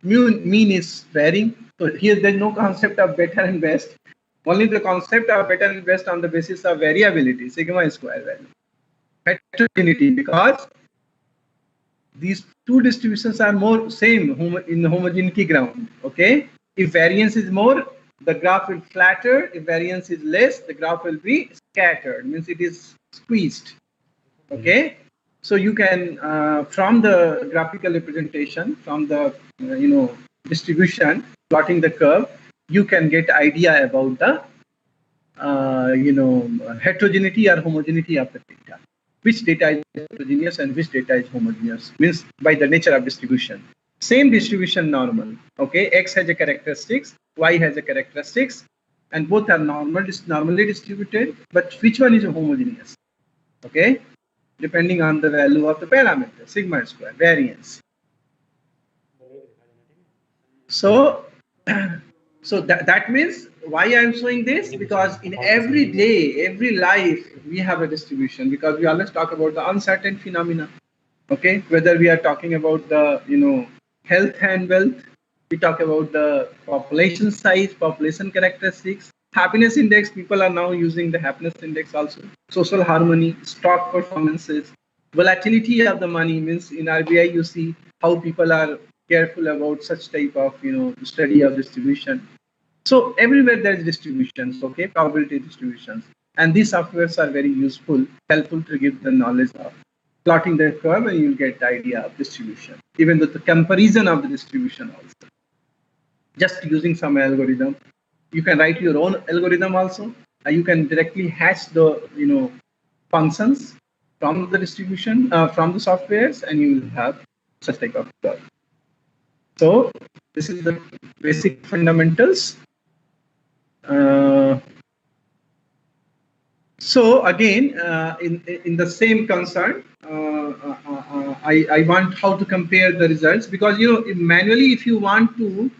Mean is varying. So here there's no concept of better and best. Only the concept of better and best on the basis of variability, sigma square value. Heterogeneity, because these two distributions are more same in the homogeneity ground. Okay, if variance is more, the graph will flatter. If variance is less, the graph will be scattered. Means it is squeezed. Okay, so you can from the graphical representation, from the distribution, plotting the curve, you can get idea about the heterogeneity or homogeneity of the data. Which data is heterogeneous and which data is homogeneous, means by the nature of distribution. Same distribution normal. Okay, x has a characteristics, y has a characteristics, and both are normally distributed. But which one is homogeneous? Okay, depending on the value of the parameter, sigma square, variance. So that means why I am showing this, because in every day, every life, we have a distribution, because we always talk about the uncertain phenomena. Okay, whether we are talking about the health and wealth, we talk about the population size, population characteristics, happiness index. People are now using the happiness index also. Social harmony, stock performances, volatility of the money. Means in RBI you see how people are careful about such type of study of distribution. So everywhere there is distributions, okay, probability distributions. And these softwares are very useful, helpful to give the knowledge of plotting the curve, and you'll get the idea of distribution, even with the comparison of the distribution also. Just using some algorithm. You can write your own algorithm also. You can directly hash the functions from the distribution, from the softwares, and you will have such type of curve. So this is the basic fundamentals. So again, in the same concern, I want how to compare the results, because manually, if you want to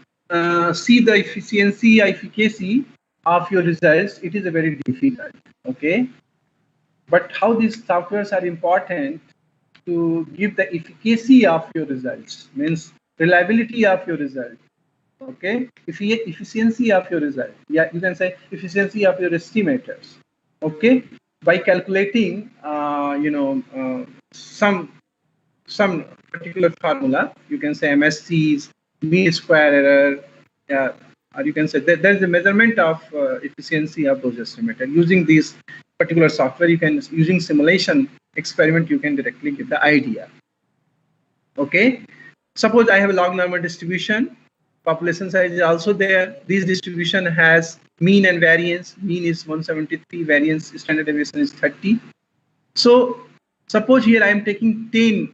see the efficacy of your results, it is a very difficult. Okay, but how these softwares are important to give the efficacy of your results, means reliability of your result. Okay, efficiency of your result. Yeah, you can say efficiency of your estimators. Okay, by calculating some particular formula, you can say MSCs, mean square error, or you can say that there is a measurement of efficiency of those estimators using these particular software. You can, using simulation experiment, you can directly get the idea. Okay, suppose I have a log normal distribution. Population size is also there. This distribution has mean and variance. Mean is 173, variance standard deviation is 30. So suppose here I am taking 10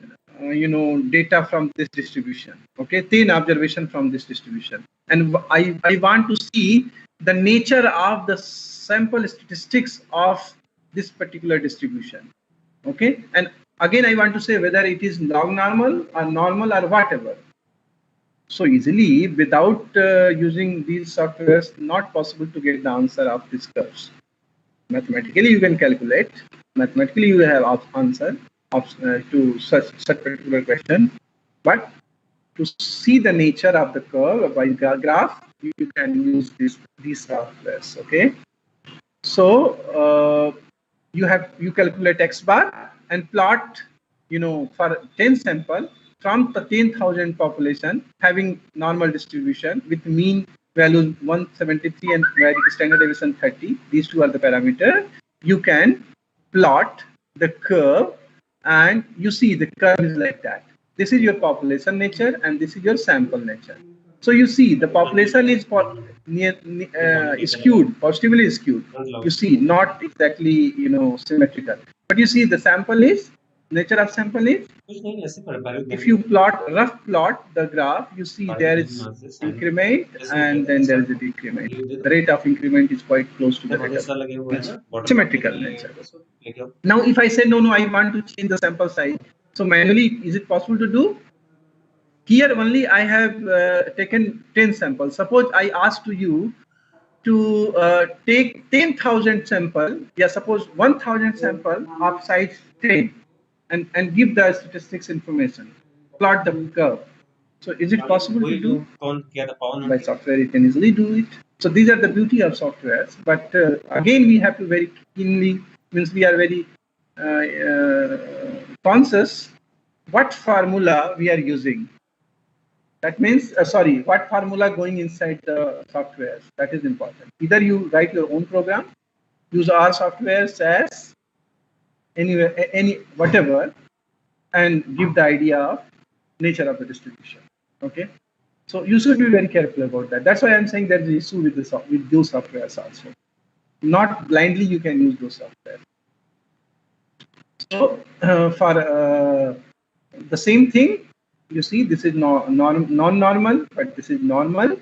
data from this distribution. Okay, 10 observation from this distribution, and I want to see the nature of the sample statistics of this particular distribution. Okay, and again I want to say whether it is log normal or whatever. So easily, without using these softwares, not possible to get the answer of these curves. Mathematically, you can calculate. Mathematically, you have answer to such particular question. But to see the nature of the curve by graph, you can use these softwares. Okay. So you calculate x bar and plot for 10 sample from the 10,000 population having normal distribution with mean values 173 and standard deviation 30. These two are the parameters. You can plot the curve, and you see the curve is like that. This is your population nature, and this is your sample nature. So you see the population is skewed, positively skewed. You see, not exactly symmetrical, but you see the sample is, nature of sample is, if you rough plot the graph, you see there is increment and then there is a decrement. The rate of increment is quite close to the rate of symmetrical nature. Now if I say no, I want to change the sample size, so manually is it possible to do? Here only I have taken 10 samples. Suppose I ask to you to take 10,000 sample, suppose 1,000 sample of size 10, and give the statistics information, plot the curve. So is it possible to do? By software you can easily do it. So these are the beauty of softwares, but again we have to very keenly, means we are very conscious what formula we are using. That means, what formula going inside the softwares, that is important. Either you write your own program, use our softwares as any whatever, and give the idea of nature of the distribution. Okay, so you should be very careful about that. That's why I'm saying there's an issue with those softwares also. Not blindly you can use those softwares. So for the same thing, you see this is non-normal, but this is normal,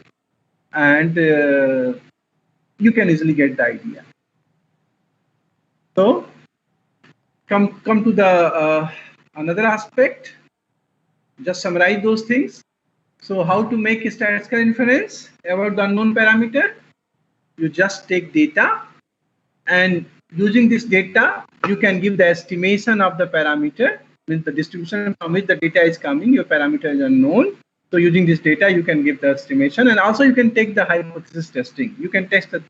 and you can easily get the idea. So come to the another aspect. Just summarize those things. So how to make a statistical inference about the unknown parameter? You just take data, and using this data, you can give the estimation of the parameter, means the distribution from which the data is coming. Your parameter is unknown. So using this data, you can give the estimation, and also you can take the hypothesis testing. You can test the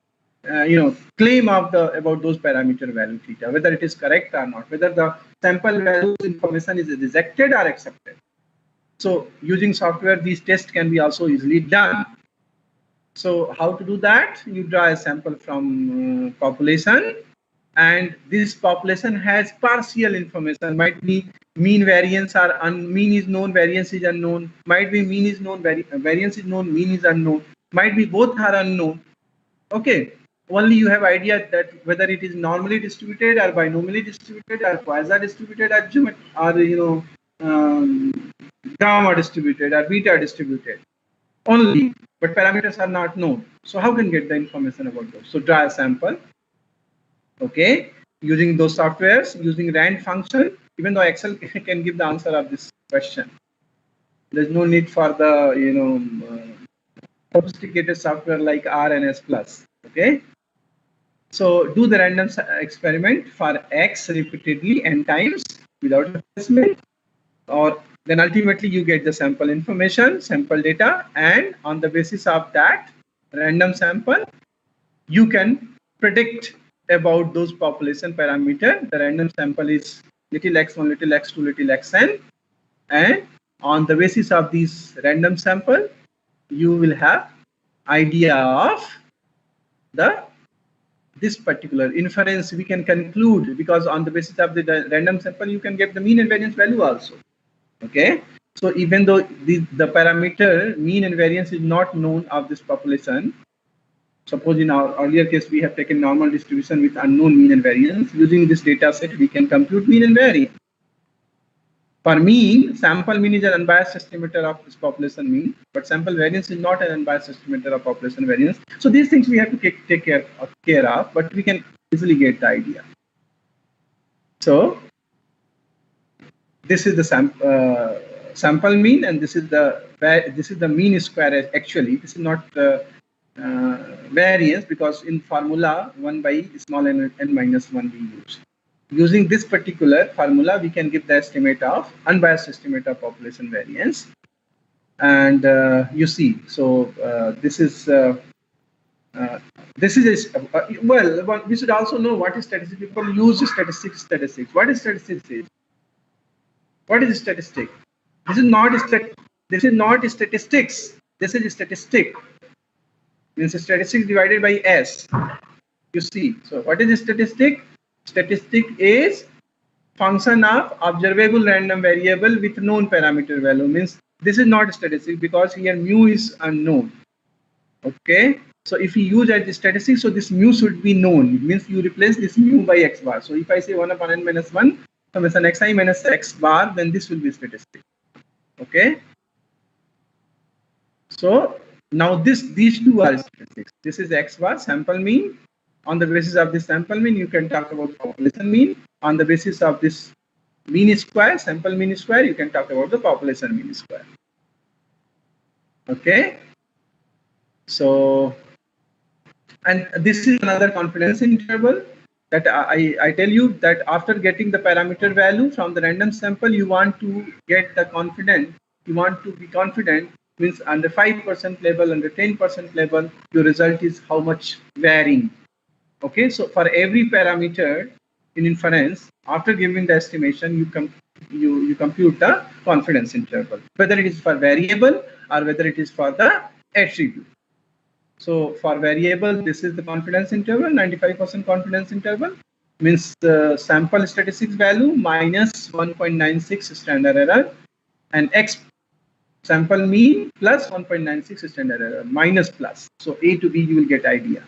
claim of about those parameter value theta, whether it is correct or not, whether the sample value information is rejected or accepted. So using software, these tests can be also easily done. So how to do that? You draw a sample from population, and this population has partial information. Might be mean variance are mean is known, variance is unknown. Might be mean is known, variance is known, mean is unknown. Might be both are unknown. Okay, only you have idea that whether it is normally distributed or binomially distributed or quasi distributed or gamma distributed or beta distributed only, but parameters are not known. So how can get the information about those? So draw a sample, okay, using those softwares, using rand function. Even though Excel can give the answer of this question, there's no need for the sophisticated software like R and S plus. Okay, so do the random experiment for X repeatedly n times without replacement, or then ultimately you get the sample information, sample data, and on the basis of that random sample, you can predict about those population parameter. The random sample is little x1, little x2, little xn, and on the basis of this random sample, you will have idea of this particular inference. We can conclude, because on the basis of the random sample, you can get the mean and variance value also. Okay, so even though the parameter mean and variance is not known of this population, suppose in our earlier case we have taken normal distribution with unknown mean and variance, using this data set we can compute mean and variance. For mean, sample mean is an unbiased estimator of this population mean, but sample variance is not an unbiased estimator of population variance. So these things we have to take care of, but we can easily get the idea. So this is the sample mean, and this is the mean square. Actually, this is not variance, because in formula 1 by small n minus 1 we use. Using this particular formula, we can give the estimate of unbiased estimate of population variance. And you see, so this is well, we should also know what is statistics. People use statistics. What is statistics? What is statistic? This is not statistics. This is statistic. Means statistics divided by S. You see. So what is a statistic? Statistic is function of observable random variable with known parameter value. Means this is not statistic, because here mu is unknown. Okay. So if you use as statistic, so this mu should be known. It means you replace this mu by x bar. So if I say 1 upon n minus 1 summation xi minus x bar, then this will be statistic. Okay. So now these two are statistics. This is x bar, sample mean. On the basis of this sample mean, you can talk about population mean. On the basis of this mean square, sample mean square, you can talk about the population mean square. Okay. So, and this is another confidence interval that I tell you that after getting the parameter value from the random sample, you want to get the confident. You want to be confident, means under 5% level, under 10% level, your result is how much varying. Okay, so for every parameter in inference, after giving the estimation, you compute the confidence interval, whether it is for variable or whether it is for the attribute. So for variable, this is the confidence interval, 95% confidence interval, means the sample statistics value minus 1.96 standard error, and x sample mean plus 1.96 standard error minus plus. So A to B, you will get idea.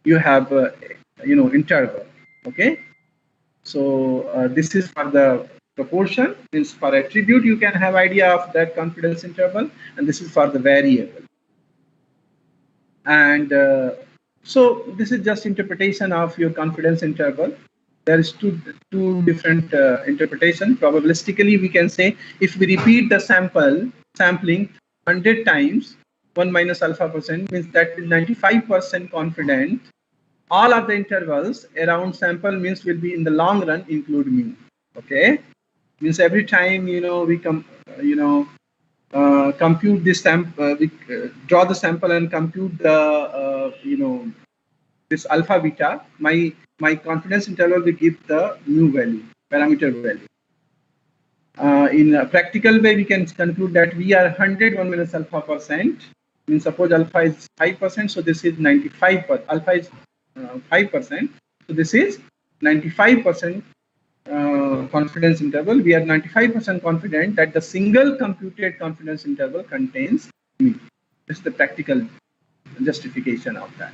You have interval. Okay, so this is for the proportion, means for attribute you can have idea of that confidence interval, and this is for the variable. And so this is just interpretation of your confidence interval. There is two different interpretation. Probabilistically, we can say if we repeat the sampling 100 times, 1 minus alpha percent, means that is 95% confident. All of the intervals around sample means will be in the long run include mu. Okay, means every time we compute this sample, we draw the sample and compute the this alpha beta. My confidence interval will give the mu value, parameter value. In a practical way, we can conclude that we are 100 1 minus alpha percent. Means suppose alpha is 5%, so this is 95%. Alpha is 5%, so this is 95% confidence interval. We are 95% confident that the single computed confidence interval contains mean. This is the practical justification of that.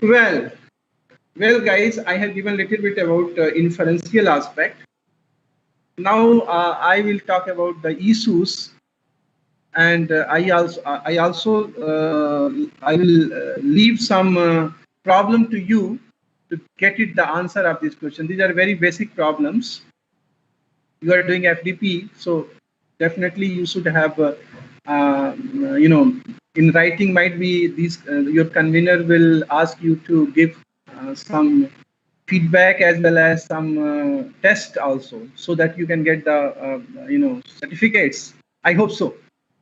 Well, guys, I have given a little bit about inferential aspect. Now I will talk about the issues, and I will leave some problem to you to get it the answer of this question. These are very basic problems. You are doing FDP, so definitely you should have, in writing might be these. Your convener will ask you to give some feedback as well as some test also, so that you can get the certificates. I hope so.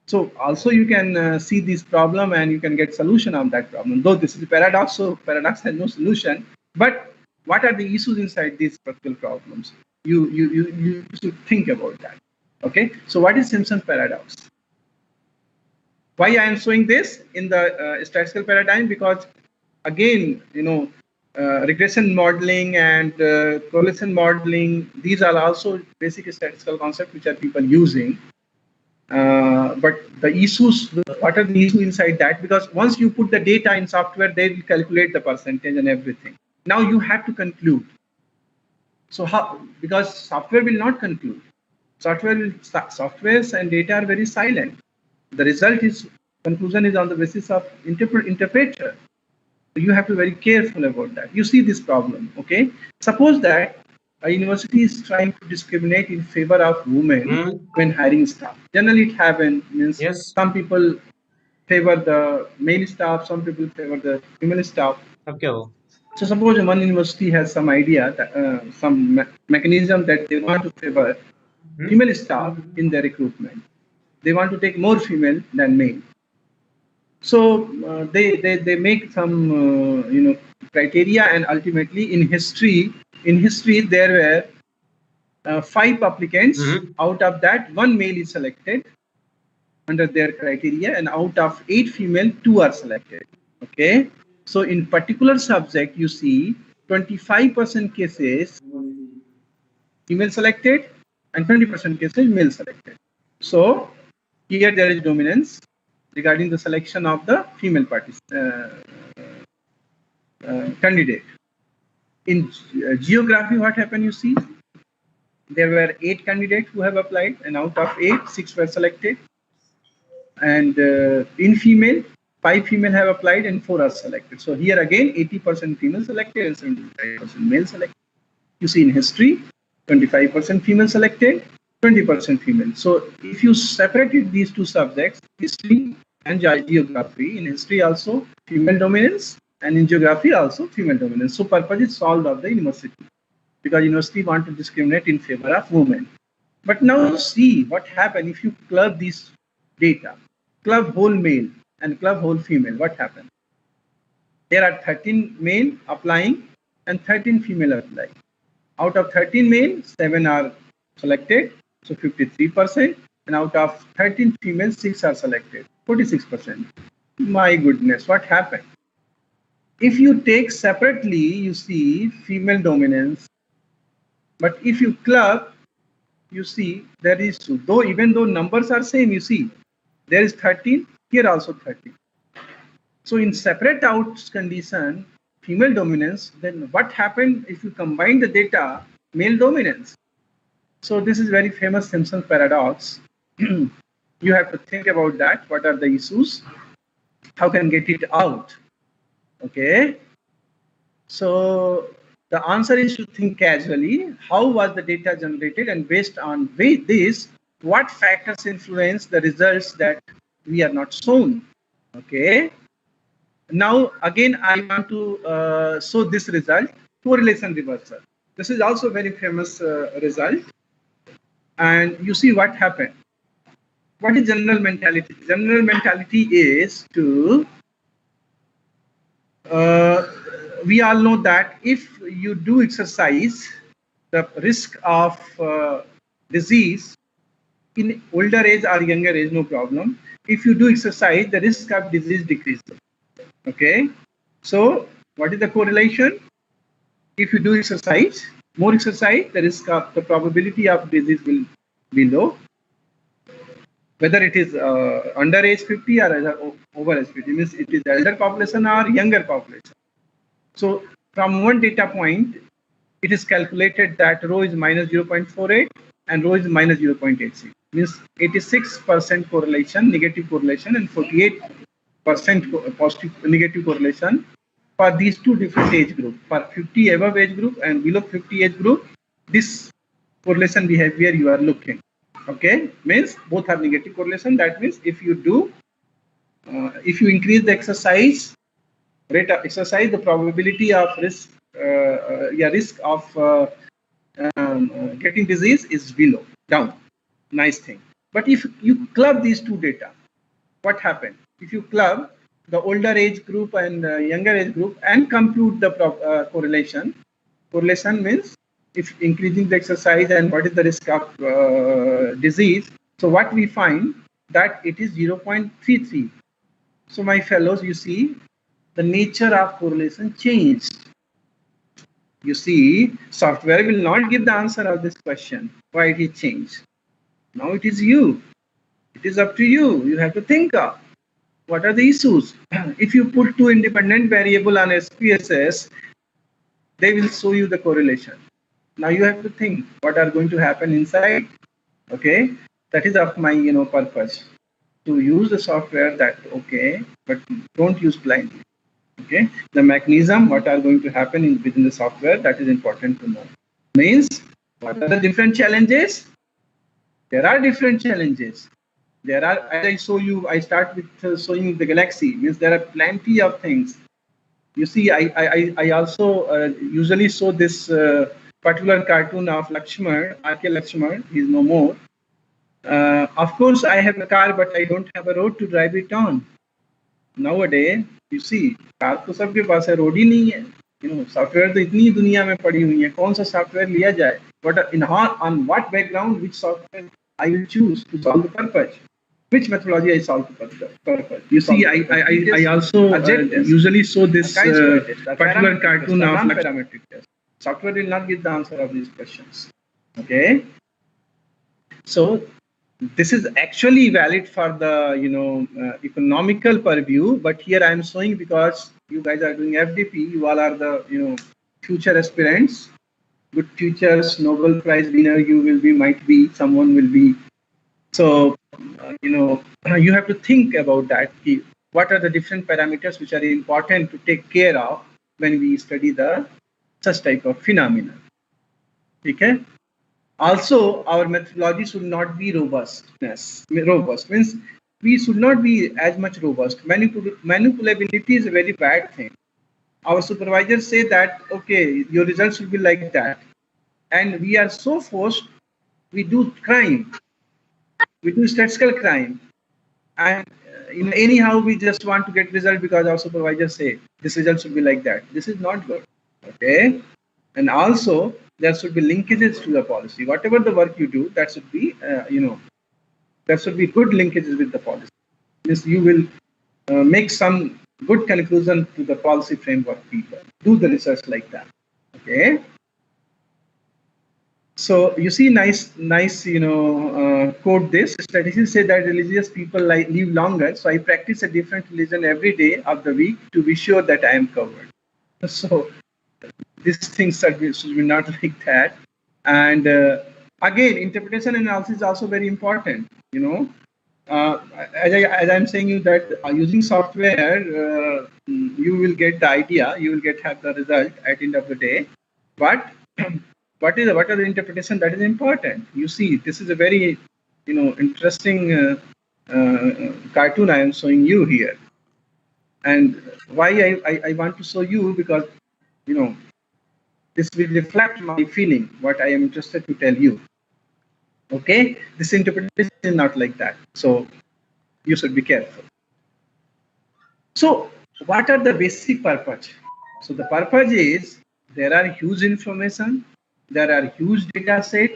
So also you can see this problem and you can get solution of that problem. Though this is a paradox, so paradox has no solution. But what are the issues inside these particular problems? You should think about that. Okay. So what is Simpson paradox? Why I am showing this in the statistical paradigm? Because again, regression modeling and correlation modeling, these are also basic statistical concepts which are people using. But the issues, what are the issues inside that? Because once you put the data in software, they will calculate the percentage and everything. Now you have to conclude. So how? Because software will not conclude. Softwares and data are very silent. The result is, conclusion is on the basis of interpreter. So you have to be very careful about that. You see this problem, okay? Suppose that a university is trying to discriminate in favor of women when hiring staff. Generally, it happens. Means some people favor the male staff, some people favor the female staff. So suppose one university has some idea, that, some mechanism that they want to favor female staff in their recruitment. They want to take more female than male. So they make some criteria, and ultimately in history there were 5 applicants. Out of that, 1 male is selected under their criteria, and out of 8 female, 2 are selected. Okay. So in particular subject, you see 25% cases female selected and 20% cases male selected. So here there is dominance regarding the selection of the female candidate. In geography, what happened? You see, there were 8 candidates who have applied, and out of 8, 6 were selected. And in female, 5 female have applied and 4 are selected. So here again, 80% female selected and 75% male selected. You see in history, 25% female selected, 20% female. So if you separated these 2 subjects, history and geography, in history also female dominance, and in geography also female dominance. So purpose is solved of the university, because university want to discriminate in favor of women. But now see what happens if you club these data, club whole male and club whole female. What happens? There are 13 male applying and 13 female applying. Out of 13 male, 7 are selected, so 53%, and out of 13 female, 6 are selected, 46%. My goodness, what happened? If you take separately, you see female dominance, but if you club, you see there is 2. Though even though numbers are same, you see there is 13, here also 13. So in separate out condition, female dominance, then what happened if you combine the data, male dominance? So this is very famous Simpson paradox. You have to think about that. What are the issues? How can get it out? Okay. So the answer is to think casually. How was the data generated, and based on this, what factors influence the results that we are not shown? Okay. Now again, I want to show this result, correlation reversal. This is also very famous result. And you see what happened. What is general mentality? General mentality is to, we all know that if you do exercise, the risk of disease in older age or younger age, no problem. If you do exercise, the risk of disease decreases. Okay. So what is the correlation? if you do exercise, more exercise, the probability of disease will be low. Whether it is under age 50 or over age 50, means it is elder population or younger population. So from one data point, it is calculated that rho is minus 0.48 and rho is minus 0.86. Means 86% correlation, negative correlation, and 48% positive negative correlation for these two different age groups. For 50 above age group and below 50 age group, this correlation behavior you are looking. Okay, means both have negative correlation. That means if you do, if you increase the exercise rate of exercise, the probability of risk, risk of getting disease is below, down. Nice thing. But if you club these two data, what happened? If you club the older age group and younger age group and compute the correlation, correlation means if increasing the exercise and what is the risk of disease. So what we find that it is 0.33. So my fellows, you see the nature of correlation changed. You see, software will not give the answer of this question. Why it is changed? Now it is you. It is up to you. You have to think of what are the issues. If you put two independent variable on SPSS, they will show you the correlation. Now you have to think what are going to happen inside. Okay, that is of my purpose to use the software. That okay, but don't use blindly. Okay, the mechanism, what are going to happen within the software, that is important to know. Means what are the different challenges? There are different challenges. There are, as I show you, I start with showing you the galaxy. Means there are plenty of things. You see, I also usually show this particular cartoon of Lakshman, R.K. Lakshman. He is no more. Of course, I have a car, but I don't have a road to drive it on. Nowadays, you see, car तो सबके पास है, road ही नहीं है. Software तो इतनी दुनिया में पड़ी हुई है. कौन सा software लिया जाए? But on what background, which software I will choose to solve the purpose? Which methodology I solve the purpose? You see, I also usually show this particular cartoon of parametric test. Software will not give the answer of these questions. Okay. So this is actually valid for the economical purview, but here I am showing because you guys are doing FDP. You all are the future aspirants, good futures, Nobel Prize winner. You will be, might be, someone will be. So you have to think about that. What are the different parameters which are important to take care of when we study the such type of phenomena? Okay. Also, our methodology should not be robust means we should not be as much robust. Manipulability is a very bad thing. Our supervisors say that, okay, your results should be like that. And we are so forced, we do crime. We do statistical crime. And anyhow, we just want to get result because our supervisors say this result should be like that. This is not good. Okay. And also, there should be linkages to the policy. Whatever the work you do, that should be, there should be good linkages with the policy. This you will make some good conclusion to the policy framework people. Do the research like that. Okay. So you see, nice, quote this. Statistics say that religious people live longer. So I practice a different religion every day of the week to be sure that I am covered. So these things should be not like that. And again, interpretation analysis is also very important. As I'm saying you that using software, you will get the idea, you will have the result at the end of the day. But what are the interpretation that is important? You see, this is a very interesting cartoon I am showing you here. And why I want to show you, because this will reflect my feeling, what I am interested to tell you. Okay, this interpretation is not like that. So you should be careful. So what are the basic purpose? So the purpose is there are huge information, there are huge data set,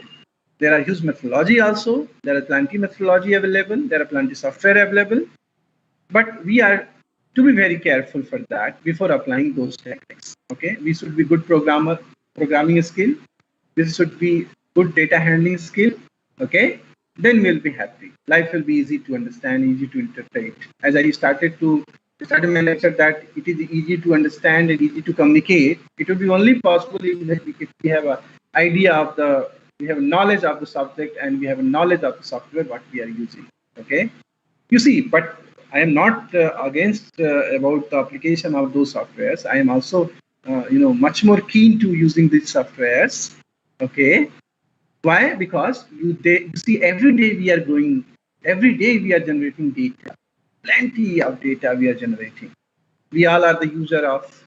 there are huge methodology also, there are plenty methodology available, there are plenty software available, but we are to be very careful for that before applying those techniques. Okay, we should be good programming skill. This should be good data handling skill. Okay, then we'll be happy. Life will be easy to understand, easy to interpret. As I started my lecture that it is easy to understand and easy to communicate. It will be only possible if we have a idea of we have a knowledge of the subject and we have a knowledge of the software what we are using. Okay, you see, but I am not against about the application of those softwares. I am also much more keen to using these softwares. Okay, why? Because you see, every day we are generating data, plenty of data we are generating. We all are the user of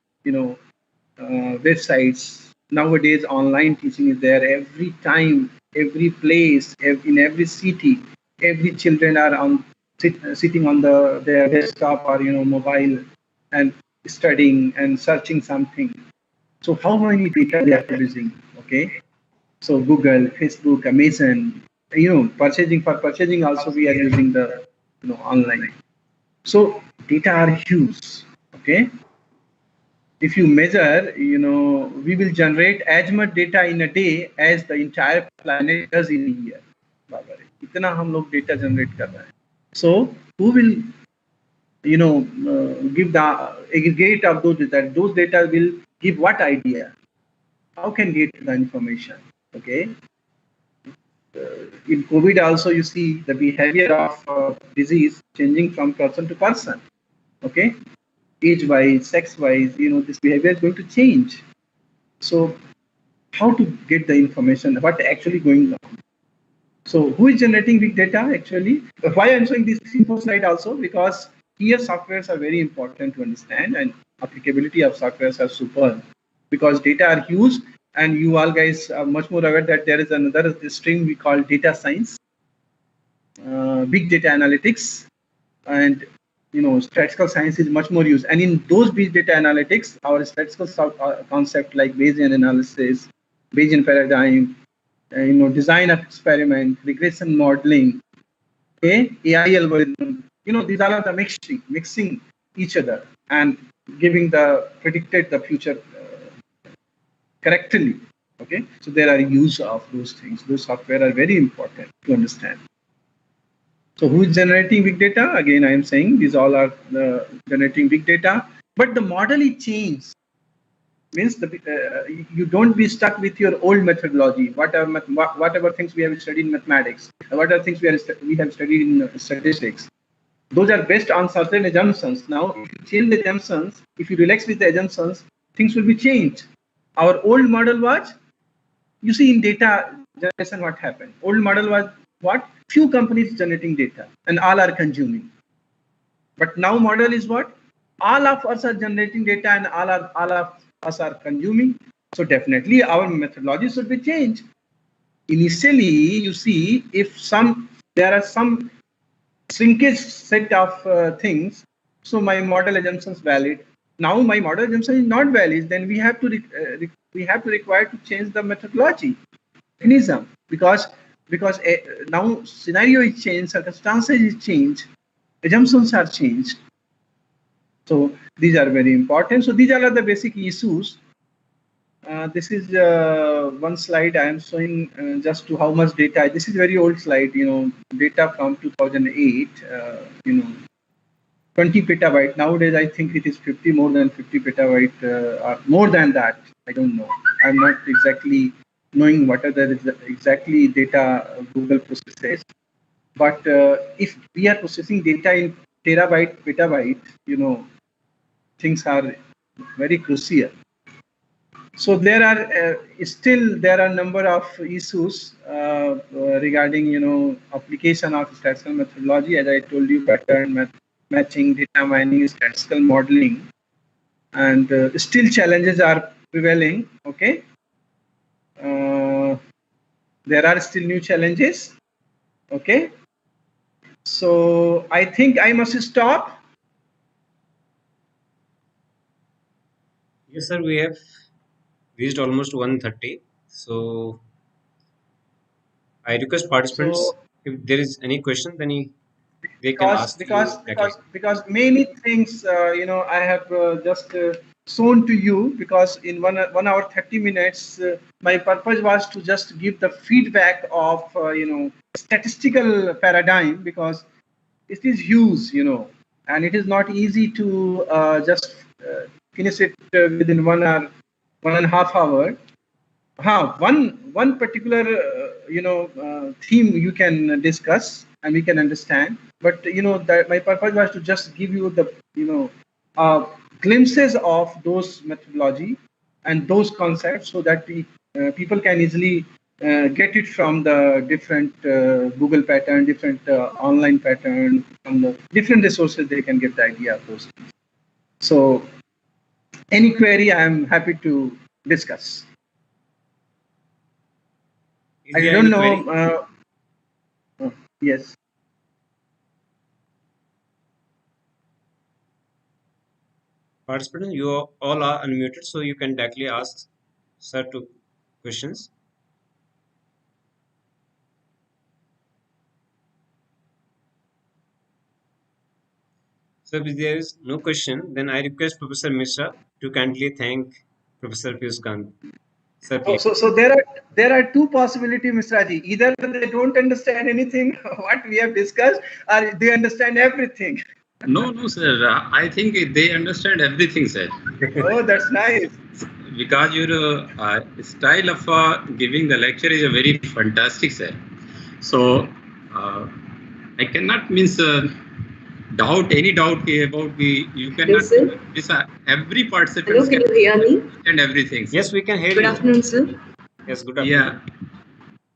websites. Nowadays, online teaching is there every time, every place, in every city. Every children are sitting on their desktop or mobile and studying and searching something. So how many data they are producing? Okay, so Google, Facebook, Amazon, purchasing also we are using the online. So data are huge. Okay, if you measure, we will generate as much data in a day as the entire planet does in a year. बाबा रे, इतना हम लोग data generate कर रहे हैं. So who will give the aggregate of those data? Those data will give what idea? How can get the information? Okay. In COVID also, you see the behavior of disease changing from person to person. Okay, age-wise, sex-wise, this behavior is going to change. So, how to get the information? What actually going on? So, who is generating big data actually? Why I'm showing this info slide also, because here softwares are very important to understand, and applicability of softwares are super, because data are huge. And you all guys are much more aware that there is another stream we call data science, big data analytics, and statistical science is much more used. And in those big data analytics, our statistical concept like Bayesian analysis, Bayesian paradigm, design of experiment, regression modeling, okay, AI algorithm, these all are the mixing each other and giving predicted the future correctly. Okay, so there are use of those things. Those software are very important to understand. So who is generating big data? Again, I am saying these all are generating big data, but the model is changed. Means you don't be stuck with your old methodology. Whatever things we have studied in mathematics, whatever things we have studied in statistics, those are based on certain assumptions. Now, if you change the assumptions, if you relax with the assumptions, things will be changed. Our old model was, you see in data generation what happened. Old model was what? Few companies generating data and all are consuming. But now model is what? All of us are generating data and all of us are consuming. So definitely our methodology should be changed. Initially, you see, if there are some shrinkage set of things, so my model assumption is valid. Now my model assumption is not valid, then we have to require to change the methodology mechanism, because now scenario is changed, circumstances is changed, assumptions are changed. So these are very important. So these are the basic issues. This is one slide I am showing just to how much data. This is very old slide, data from 2008, 20 petabyte. Nowadays, I think it is more than 50 petabyte or more than that. I don't know. I'm not exactly knowing what are the exactly data Google processes. But if we are processing data in terabyte, petabyte, things are very crucial. So there are number of issues regarding application of statistical methodology. As I told you, pattern matching, data mining, statistical modeling, and still challenges are prevailing. Okay, there are still new challenges. Okay, so I think I must stop. Yes, sir. We have reached almost 1:30. So I request participants, So, if there is any question, then they can ask because many things I have just shown to you, because in 1 hour 30 minutes my purpose was to just give the feedback of statistical paradigm, because it is huge, and it is not easy to just finish it within 1 hour, 1.5 hour. One particular theme you can discuss and we can understand, but that my purpose was to just give you the glimpses of those methodology and those concepts, so that people can easily get it from the different Google pattern, different online pattern, from the different resources. They can get the idea of those things. So any query, I am happy to discuss. I don't know. Yes. Participants, you all are unmuted, so you can directly ask sir two questions. So if there is no question, then I request Professor Mishra to kindly thank Professor Piyush Kant. Sir, please. So there are two possibilities, Mr. Raji. Either they don't understand anything what we have discussed, or they understand everything. No, sir. I think they understand everything, sir. Oh, that's nice. Because your style of giving the lecture is a very fantastic, sir. So I cannot doubt about the. You cannot. Yes, every participant. Hello, can you hear me? And everything. Sir. Yes, we can hear you. Good afternoon, sir. Yes, good afternoon. Yeah.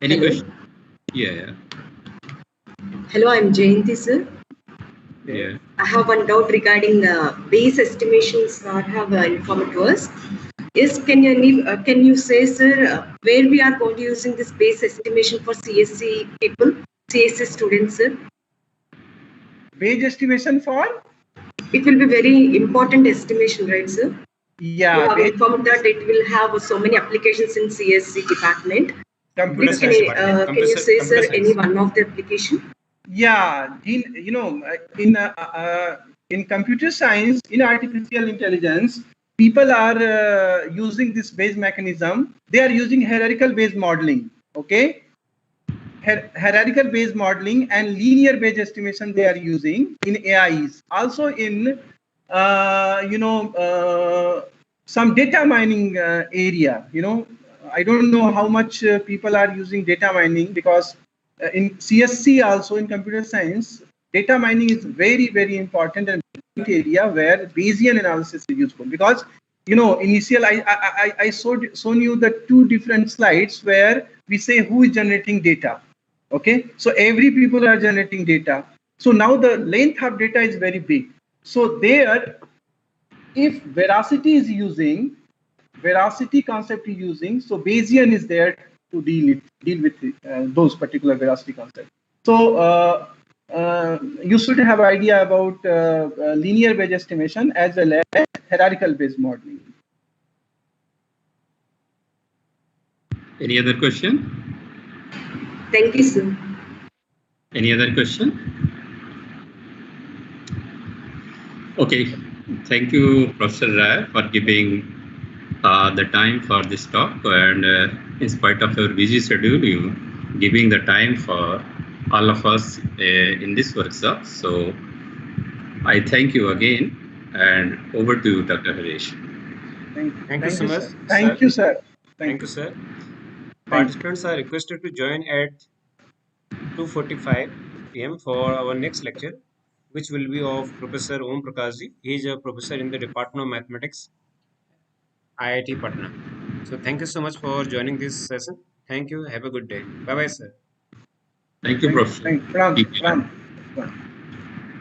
Any question? Yeah. Hello, I'm Jayanti, sir. Yeah. I have one doubt regarding base estimations that have informed to us. Yes, can you say, sir, where we are going to using this base estimation for CSC people, CSC students, sir? Base estimation for? It will be very important estimation, right, sir? Yeah. You have informed that it will have so many applications in CSC department. Can you say, sir, any one of the application? Yeah, in computer science, in artificial intelligence, people are using this Bayes mechanism. They are using hierarchical Bayes modeling. Okay, hierarchical Bayes modeling and linear Bayes estimation they are using in AIs. Also in some data mining area. I don't know how much people are using data mining, because in CSC, also in computer science, data mining is very, very important and area where Bayesian analysis is useful. Because initial I shown you the two different slides where we say who is generating data. Okay, so every people are generating data. So now the length of data is very big. So there, if veracity concept is using, so Bayesian is there to deal with those particular veracity concepts. So you should have idea about linear Bayes estimation as well as hierarchical Bayes modeling. Any other question? Thank you, sir. Any other question? Okay. Thank you, Professor Rai, for giving the time for this talk, and in spite of your busy schedule, you giving the time for all of us in this workshop. So I thank you again, and over to you, Dr. Harish. Thank you so much. Thank you, sir. Thank you, sir. Participants are requested to join at 2:45 p.m. for our next lecture, which will be of Professor Om Prakashji. He is a professor in the Department of Mathematics, IIT Patna. So thank you so much for joining this session. Thank you. Have a good day. Bye-bye, sir. Thank you, Professor. Thank you.